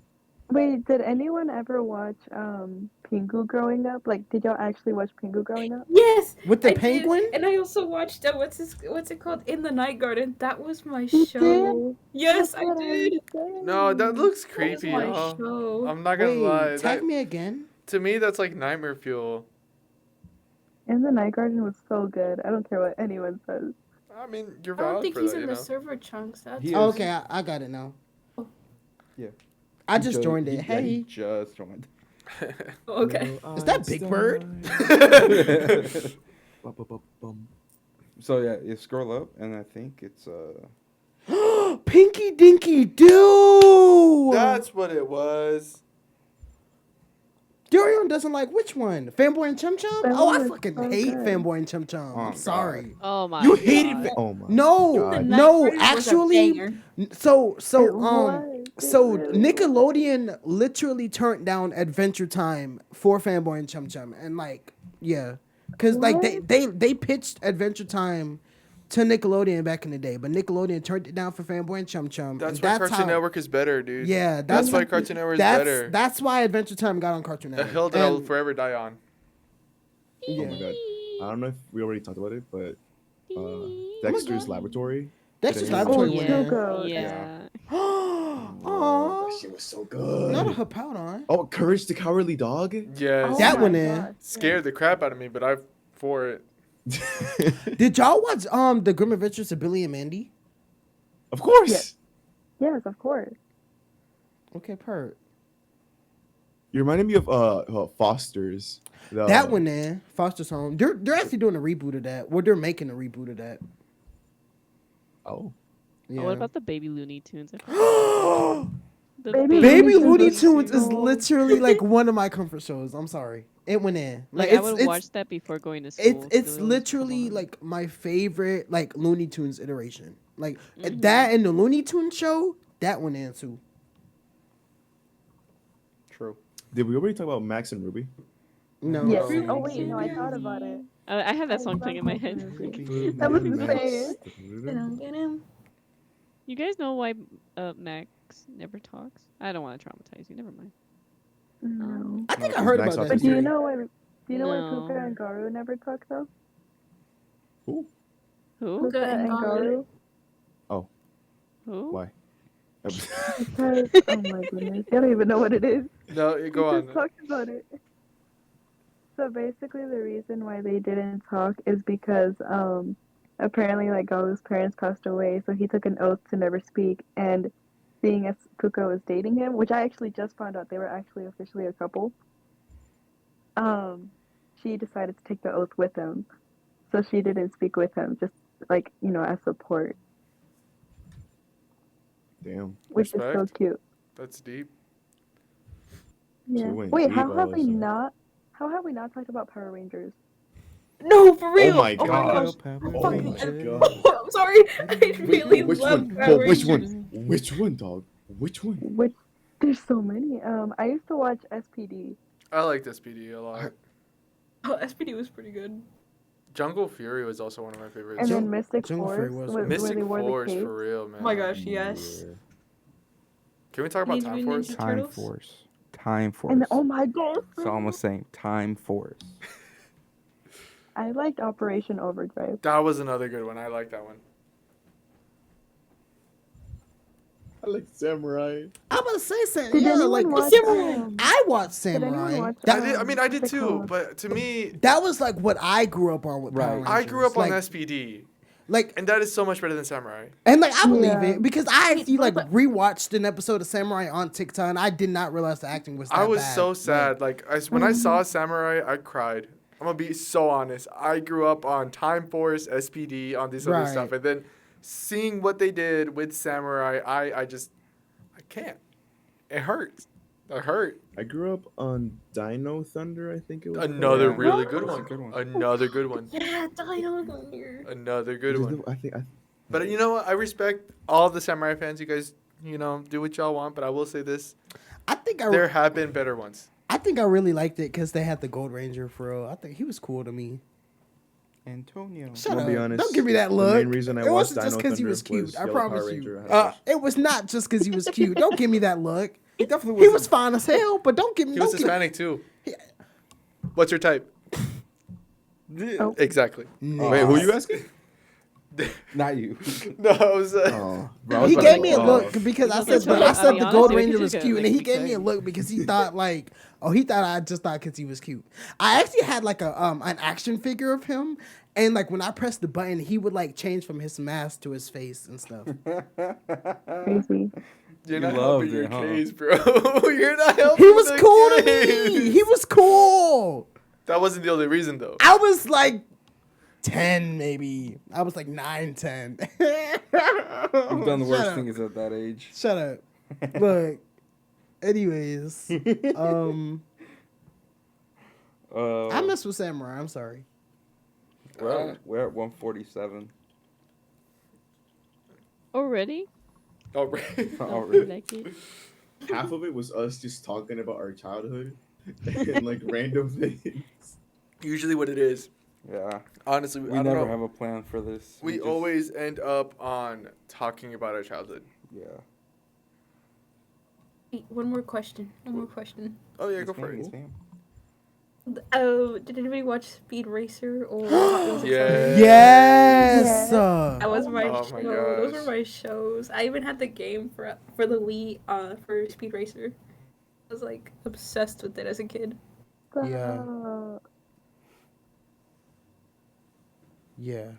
Wait, did anyone ever watch Pingu growing up? Like, did y'all actually watch Pingu growing up? Yes. With the I did. penguin? And I also watched what's it called? In the Night Garden. That was my You show. Yes, That's I what I'm did. saying. No, that looks That was creepy. my Y'all. show. I'm not gonna lie. Wait, tag That, me again. to me, that's like Nightmare Fuel. In the Night Garden was so good. I don't care what anyone says. I mean, you're I don't valid think for he's that, in you the know. server chunks. That's He Oh, is. okay, I got it now. Yeah. I just joined He- it. yeah, he Hey, just joined. okay. is that Big Bird? So yeah, you scroll up, and I think it's Pinky Dinky Doo! That's what it was. Daryon doesn't like which one? Fanboy and Chum Chum? That Oh, I one was fucking so hate good. Fanboy and Chum Chum. Oh, I'm sorry. Oh my You god. hated Oh my. No, God. no, Night Garden was a actually, banger. so It so was. It so really was. Nickelodeon literally turned down Adventure Time for Fanboy and Chum Chum, and like, yeah, because like What? they pitched Adventure Time to Nickelodeon back in the day, but Nickelodeon turned it down for Fanboy and Chum Chum. That's and why Cartoon Network is better, dude. Yeah, That's why Cartoon Network is better. That's why Adventure Time got on Cartoon A Network. hill that I'll And- forever die on. Oh my god. I don't know if we already talked about it, but Dexter's Laboratory. Dexter's Oh, Laboratory yeah. went So in. good. Yeah. Aww. That shit was so good. Not a Hapout on. Oh, Courage the Cowardly Dog. Yes. Oh That my one in. gosh. Scared the crap out of me, but I'm for it. Did y'all watch the Grim Adventures of Billy and Mandy? Of course. Yes. Yes, of course. Okay, pert. You reminded me of Foster's. That one there, Foster's Home. They're actually doing a reboot of that. Well, they're making a reboot of that. Oh. Yeah. Oh, what about the Baby Looney Tunes? The Baby Baby Looney Looney Tunes Tunes was is so- literally like one of my comfort shows. I'm sorry, it went in. Like I would watch that before going to school. It's 'cause it's it was- literally come on. like my favorite like Looney Tunes iteration. Like Mhm. that and the Looney Tunes show. That went in too. True. Did we already talk about Max and Ruby? No. Yes. Oh. Oh wait, no, I thought about it. I had that I song love playing in my Max head. and Ruby. That was insane. You guys know why Max never talks? I don't want to traumatize you. Never mind. No. I think No, I heard Max about off that. But do you theory. know why? Do you know why No. Puka and Garu never talk though? Who? Puka and Garu. Who? Why? Because oh my goodness, I don't even know what it is. No, you go We on. just talked about it. So basically, the reason why they didn't talk is because apparently like Galu's parents passed away, so he took an oath to never speak. And seeing as Puko was dating him, which I actually just found out they were actually officially a couple, she decided to take the oath with him. So she didn't speak with him, just like, as support, Damn. which is so Respect. cute. That's deep. Yeah. went Wait, deep how have all we of a sudden. not talked about Power Rangers? No, for real. my Oh my gosh. gosh. Oh Fucking- my god. I'm sorry. I really which love one? Power Which Rangers. one? Which one, dog? Which one? Which there's so many. I used to watch SPD. I liked SPD a lot. Oh, SPD was pretty good. Jungle Fury was also one of my favorites. And Jun- then Mystic Jungle Force, Fury was where good. Mystic they wore the Force capes. for real, man. Oh my gosh, yes. Yeah. Can we talk about Teenage Time Mutant Force? Ninja Time Turtles? Force. Time Force. And oh my god, It's almost saying Time Force. I liked Operation Overdrive. That was another good one. I like that one. I like Samurai. I'm gonna say something. Did Yeah, anyone like watch? I watched Did anyone Samurai. watch? I mean, I did what's it too. called? But to me, That was like what I grew up on with Power Right. Rangers. I grew up on like, SPD, like, and that is so much better than Samurai. and like I believe Yeah. it because I actually like But- rewatched an episode of Samurai on TikTok and I did not realize the acting was that I was bad. so Like, sad. Like when I saw Samurai, I cried. I'm gonna be so honest. I grew up on Time Force, SPD, on this other Right. stuff, and then seeing what they did with Samurai, I can't. It hurts. It hurt. I grew up on Dino Thunder, I think it was. Another Yeah. really That good was a one. good one. Another good one. Yeah, Dino Thunder. Another good one. I think. But you know what? I respect all the Samurai fans. You guys, do what y'all want. But I will say this: I think there have been better ones. I think I really liked it because they had the Gold Ranger for real. I think he was cool to me. Antonio. Shut I'll up! be honest, Don't give me that the look. main reason I it watched wasn't just Dino because he Thunder was cute. was I Yellow promise Power you. Ranger. I had to watch It was not just because he was cute. Don't give me that look. He definitely He was. was fine as hell, but don't give me. He was don't give- Hispanic too. What's your type? Oh. Exactly. No. Wait, who you asking? Not you. No, I was. Oh, bro, I was He about gave to me a go look off. because I He's said also the, I like, said I mean, the Gold honestly, we Ranger could was just cute, go, and then like, he gave me a look because he thought like, he thought I just thought because he was cute. I actually had like a an action figure of him, and like when I pressed the button, he would like change from his mask to his face and stuff. Crazy. You're You not loved helping your it, huh? case, bro. You're not helping. He was the cool to case. me. He was cool. That wasn't the only reason, though. I was like 10 maybe. I was like 9, 10. You've done the worst Shut up. things at that age. Shut up. Look. Anyways, I mess with Samurai. I'm sorry. We're at 147. Already? Oh, right. Already. Like it. Half of it was us just talking about our childhood and like random things. Usually, what it is. Yeah. Honestly, We I don't never know. have a plan for this. We just- always end up on talking about our childhood. Yeah. Wait, one more question. Oh yeah, Yes, go for ma'am, it. yes, ma'am. Oh, did anybody watch Speed Racer or Hot Wheels Yeah. Accelerator? Yes. That was my Oh show. my Those gosh. were my shows. I even had the game for the Wii for Speed Racer. I was like obsessed with it as a kid. Yeah. Stop. Yeah.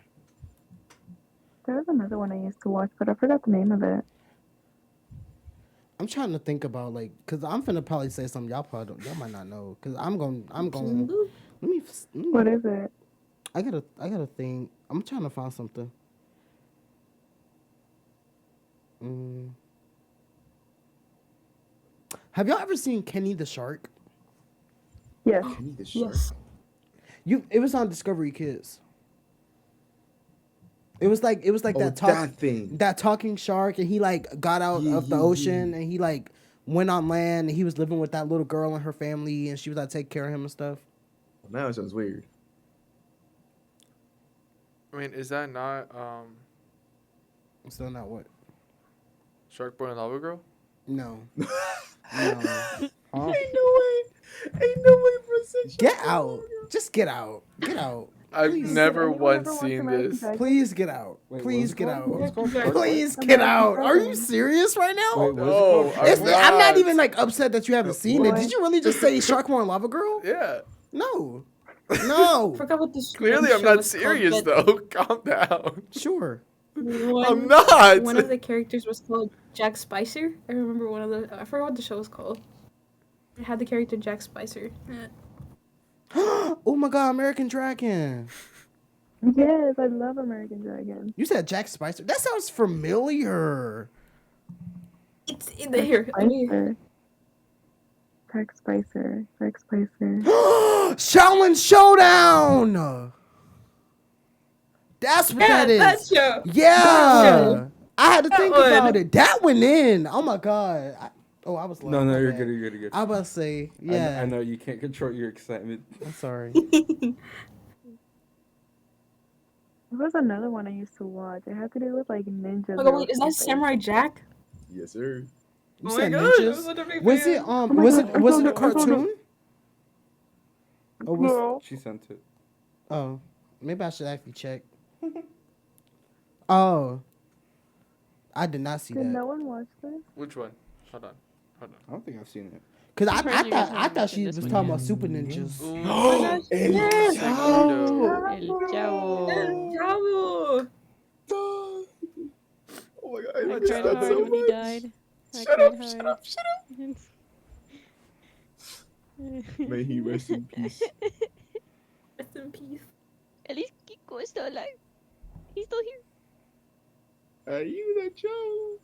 There was another one I used to watch, but I forgot the name of it. I'm trying to think about like, cause I'm finna probably say something y'all might not know, cause I'm going. Let me. What is it? I gotta think. I'm trying to find something. Have y'all ever seen Kenny the Shark? Yes. Kenny the Shark. It was on Discovery Kids. It was like Oh, that thing. that talking shark, and he like got out of the ocean, and he like went on land, and he was living with that little girl and her family, and she was like take care of him and stuff. Now it sounds weird. I mean, is that not So not what? Shark Boy and Lava Girl? No. No. Huh? Ain't no way for a sexual. Get out. Just get out. Get out. I've Please. never Anyone once ever watch seen American this. Dragon? Please get out. Wait, Please what's it get called? out. What's it called? Please American get out. Are you Dragon. serious right now? Wait, what is it No, called? I'm not not. even like upset that you haven't seen it. What? Did you really just say Shark Boy and Lava Girl? Yeah. No. No. Forgot what this Clearly, show I'm not was called, serious but though. Calm down. Sure. I'm not. One of the characters was called Jack Spicer. I remember one of the. I forgot what the show was called. It had the character Jack Spicer. Oh my god, American Dragon. Yes, I love American Dragon. You said Jack Spicer. That sounds familiar. It's in the here. Spicer. Jack Spicer. Jack Spicer. Shaolin Showdown. That's what that is. That show. Yeah. That show. I had to That think one. about it. That went in. Oh my god. I was low. No, My you're bad. good. You're good. You're good. I was about to say, yeah. I know you can't control your excitement. I'm sorry. There was another one I used to watch. It had to do with like ninjas. Oh, wait, is that Samurai Jack? Yes, sir. You Oh my said gosh, I ninjas? was such a big Was fan. it my was God, it I was found it a it, I found it. cartoon? Or was No. She sent it. oh, maybe I should actually check. Oh. I did not see Did that. no one watch this? Which one? Hold on. I don't think I've seen it. Cause I've heard you I guys thought she mention was this talking one, about super ninjas. Ooh. Yes! Segundo. El Chavo. Bravo. Oh my god, I I cried missed that hard so when he much. died. I Shut cried up, shut hard. up, shut up. May he rest in peace. Rest in peace. At least Kiko is still alive. He's still here. Are you the Joe?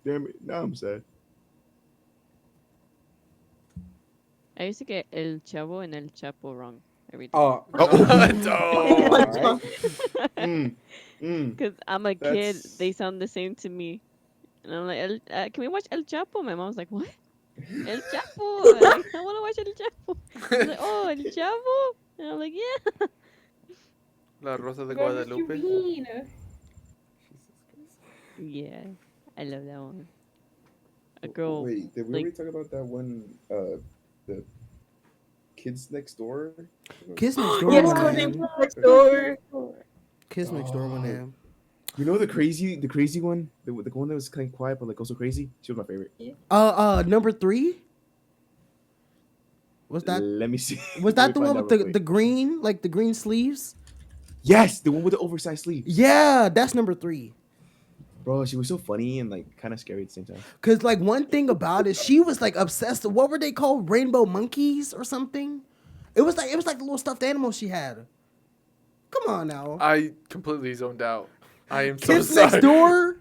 Damn it, now I'm sad. I used to get El Chavo and El Chapo wrong every time. Oh, Oh. Because I'm a kid, That's- they sound the same to me. And I'm like, can we watch El Chapo? My mom's like, what? El Chapo. Like, I want to watch El Chapo. I'm like, oh, El Chapo? And I'm like, yeah. La Rosa de Girl, Mr. Guadalupe. Bean. Yeah. I love that one. A girl. Wait, did we like- already talk about that one? The Kids Next Door. Kids Next Door Yes, went Codename in. Kids Next Door. Kids Next Door went in. You know the crazy one, the one that was kind of quiet but like also crazy. She was my favorite. Number 3? Was that Let me see. was Let that the me one find with out real the quick. green, like the green sleeves? Yes, the one with the oversized sleeve. Yeah, that's number 3. Bro, she was so funny and like kind of scary at the same time. Cause like one thing about it, she was like obsessed. What were they called? Rainbow monkeys or something? It was like the little stuffed animals she had. Come on now. I completely zoned out. I am so Kids sorry. Next Door.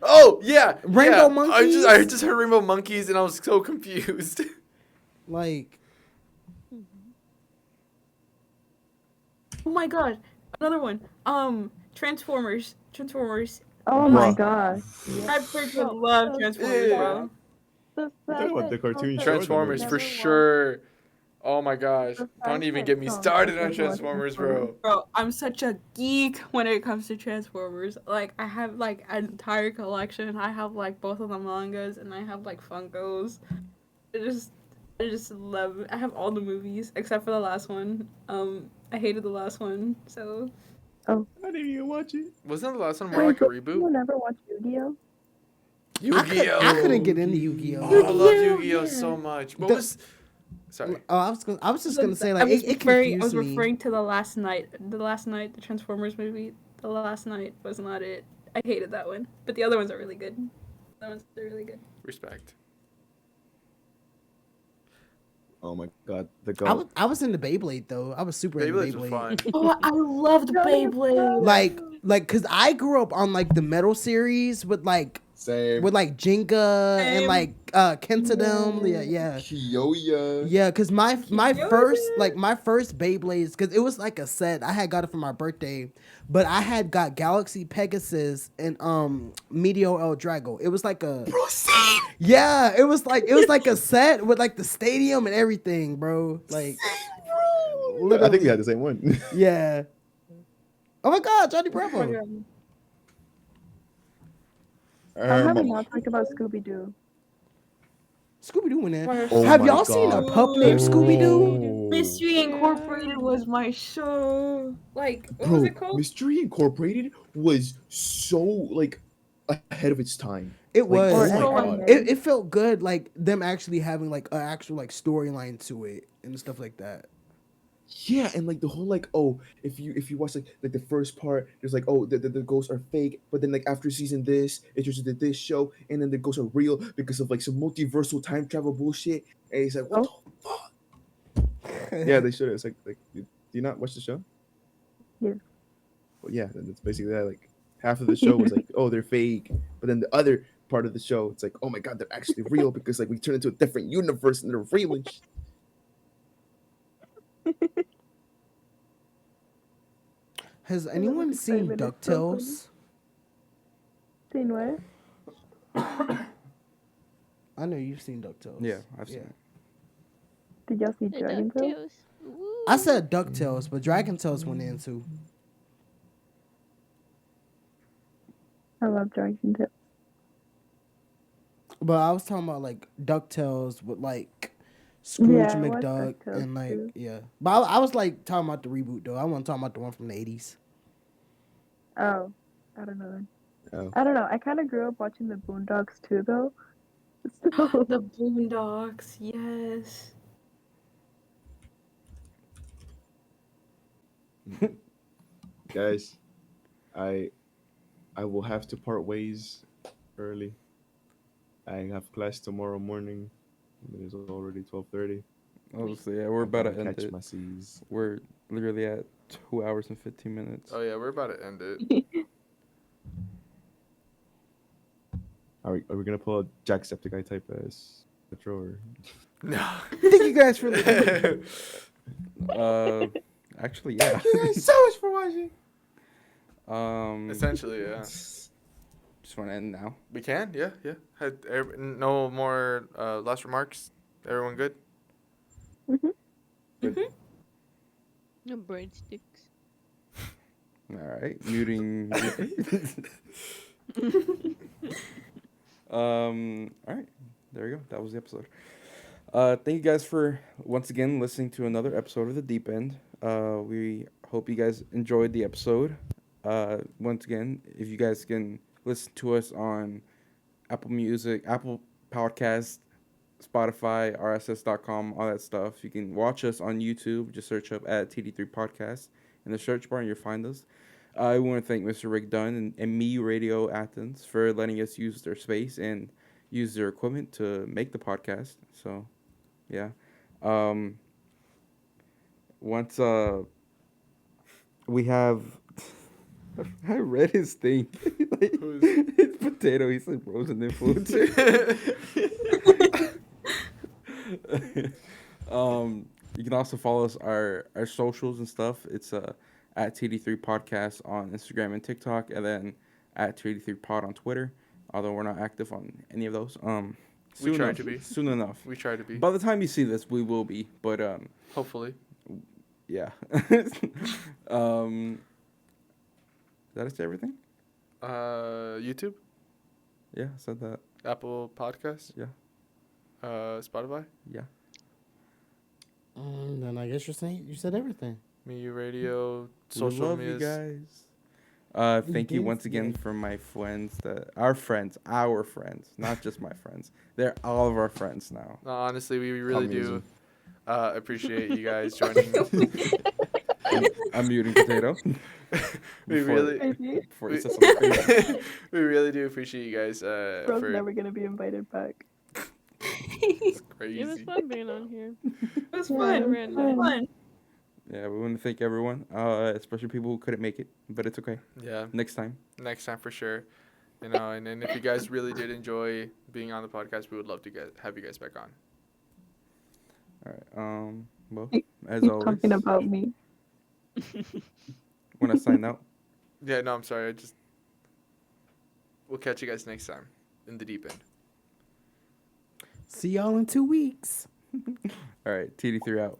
Oh yeah, Rainbow yeah. Monkeys? I just heard Rainbow Monkeys and I was so confused. Like Oh my god, another one. Transformers. Oh my Bruh. god. I freaking love Transformers, bro. The talking about the cartoon show or the Transformers movie? for sure. Oh my gosh. Don't even get me started on Transformers, bro. Bro, I'm such a geek when it comes to Transformers. Like, I have like an entire collection. I have like both of the mangas and I have like Funkos. I just love it. I have all the movies except for the last one. I hated the last one, so I didn't even watch it. Wasn't the last one more like a You reboot? never watched Yu-Gi-Oh? Yu-Gi-Oh! I couldn't get into Oh, Yu-Gi-Oh. I love Yu-Gi-Oh, Yu-Gi-Oh yeah. so much. What The- was? Sorry. Oh, I was just gonna say like it I was confused me. referring to the last night. The Transformers movie. The last night was not it. I hated that one, but the other ones are really good. The ones are really good. Respect. Oh my god, the I goat. was into Beyblade though. I was super into Beyblades were Beyblade. fun. Oh, I loved Beyblade. Like, cause I grew up on like the metal series with like Same. Jenga and Same. like Kentadom. Yeah. Kiyoya. Yeah, cause my Yo, first yeah. my first Beyblades, cause it was like a set. I had got it for my birthday, but I had got Galaxy Pegasus and Meteor El Drago. It was like a yeah, it was like a set with like the stadium and everything, bro. Like I think we had the same one. yeah. Oh my God, Johnny Bravo. I haven't not talked about Scooby-Doo. Scooby Doo in there. Oh Have my y'all seen a God. pup named Scooby Doo? Mystery Incorporated was my show. Like, what Bro, was it called? Mystery Incorporated was so like ahead of its time. It was. oh my So god. It felt good, like them actually having like an actual like storyline to it and stuff like that. Yeah, and like the whole like, oh, if you watch like the first part, there's like, oh, the ghosts are fake, but then like after season this, it turns into this show, and then the ghosts are real because of like some multiversal time travel bullshit. And he's like, what Oh. the fuck? Yeah, they showed it. It's like do you not watch the show? Yeah. Well, yeah, then it's basically that. Like half of the show was like, oh, they're fake, but then the other part of the show, it's like, oh my god, they're actually real because like we turn into a different universe and they're real and shit. Has love anyone this seen excitement, it's so funny. DuckTales? Seen what? I know you've seen DuckTales. Yeah, I've seen it. Did y'all see The Dragon Tail? DuckTales. Woo. I said DuckTales, but Dragon Tales went in too. I love Dragon Tail. But I was talking about like DuckTales with like Scrooge Yeah, I watched McDuck DuckTales, and like too. yeah. But I was like talking about the reboot though. I wasn't talking about the one from the 80s. Oh, I don't know then. Oh. I don't know. I kind of grew up watching the Boondocks too, though. So The Boondocks, yes. Guys, I will have to part ways early. I have class tomorrow morning. It is already 12:30. Obviously, yeah, we're about to end catch it. my C's. We're literally at 2 hours and 15 minutes. Oh yeah, we're about to end it. Are we gonna pull a Jacksepticeye type as Metro or? No. Thank you guys for listening. Actually, yeah. Thank you guys so much for watching. Essentially, yeah. Just want to end now. We can, yeah. No more last remarks. Everyone good? No breadsticks. All right, muting. All right, there we go. That was the episode. Thank you guys for once again listening to another episode of The Deep End. We hope you guys enjoyed the episode. Once again, if you guys can listen to us on Apple Music, Apple Podcast, Spotify, RSS.com, all that stuff. You can watch us on YouTube. Just search up at TD3 Podcast in the search bar and you'll find us. I want to thank Mr. Rick Dunn and Me Radio Athens for letting us use their space and use their equipment to make the podcast. So, yeah. Once we have... I read his thing. Like, it's potato. He said frozen influencer. You can also follow us our socials and stuff. It's at TD3 Podcast on Instagram and TikTok, and then at 283 Pod on Twitter. Although we're not active on any of those. We try to be. Soon enough. We try to be. By the time you see this, we will be. But hopefully. Yeah. Did I say everything? YouTube. Yeah, I said that. Apple Podcasts. Yeah. Spotify. Yeah. Then I guess you said everything. Me Radio. We Social love media. you guys. Thank you once again for my friends, our friends, not just my friends. They're all of our friends now. No, honestly, we really Amazing. do appreciate you guys joining. I'm muting Potato. We Before he says something crazy. we really do appreciate you guys. Bro's For never gonna be invited back. it's crazy. It was fun being on here. It was Yeah, fun. it was Fun. Yeah, we want to thank everyone, especially people who couldn't make it, but it's okay. Yeah, Next time. next time for sure. You know, and then if you guys really did enjoy being on the podcast, we would love to have you guys back on. All right. Well, Keep as Keep always, talking about me. when I sign out. Yeah, no, I'm sorry. We'll catch you guys next time in the deep end. See y'all in 2 weeks. All right, TD3 out.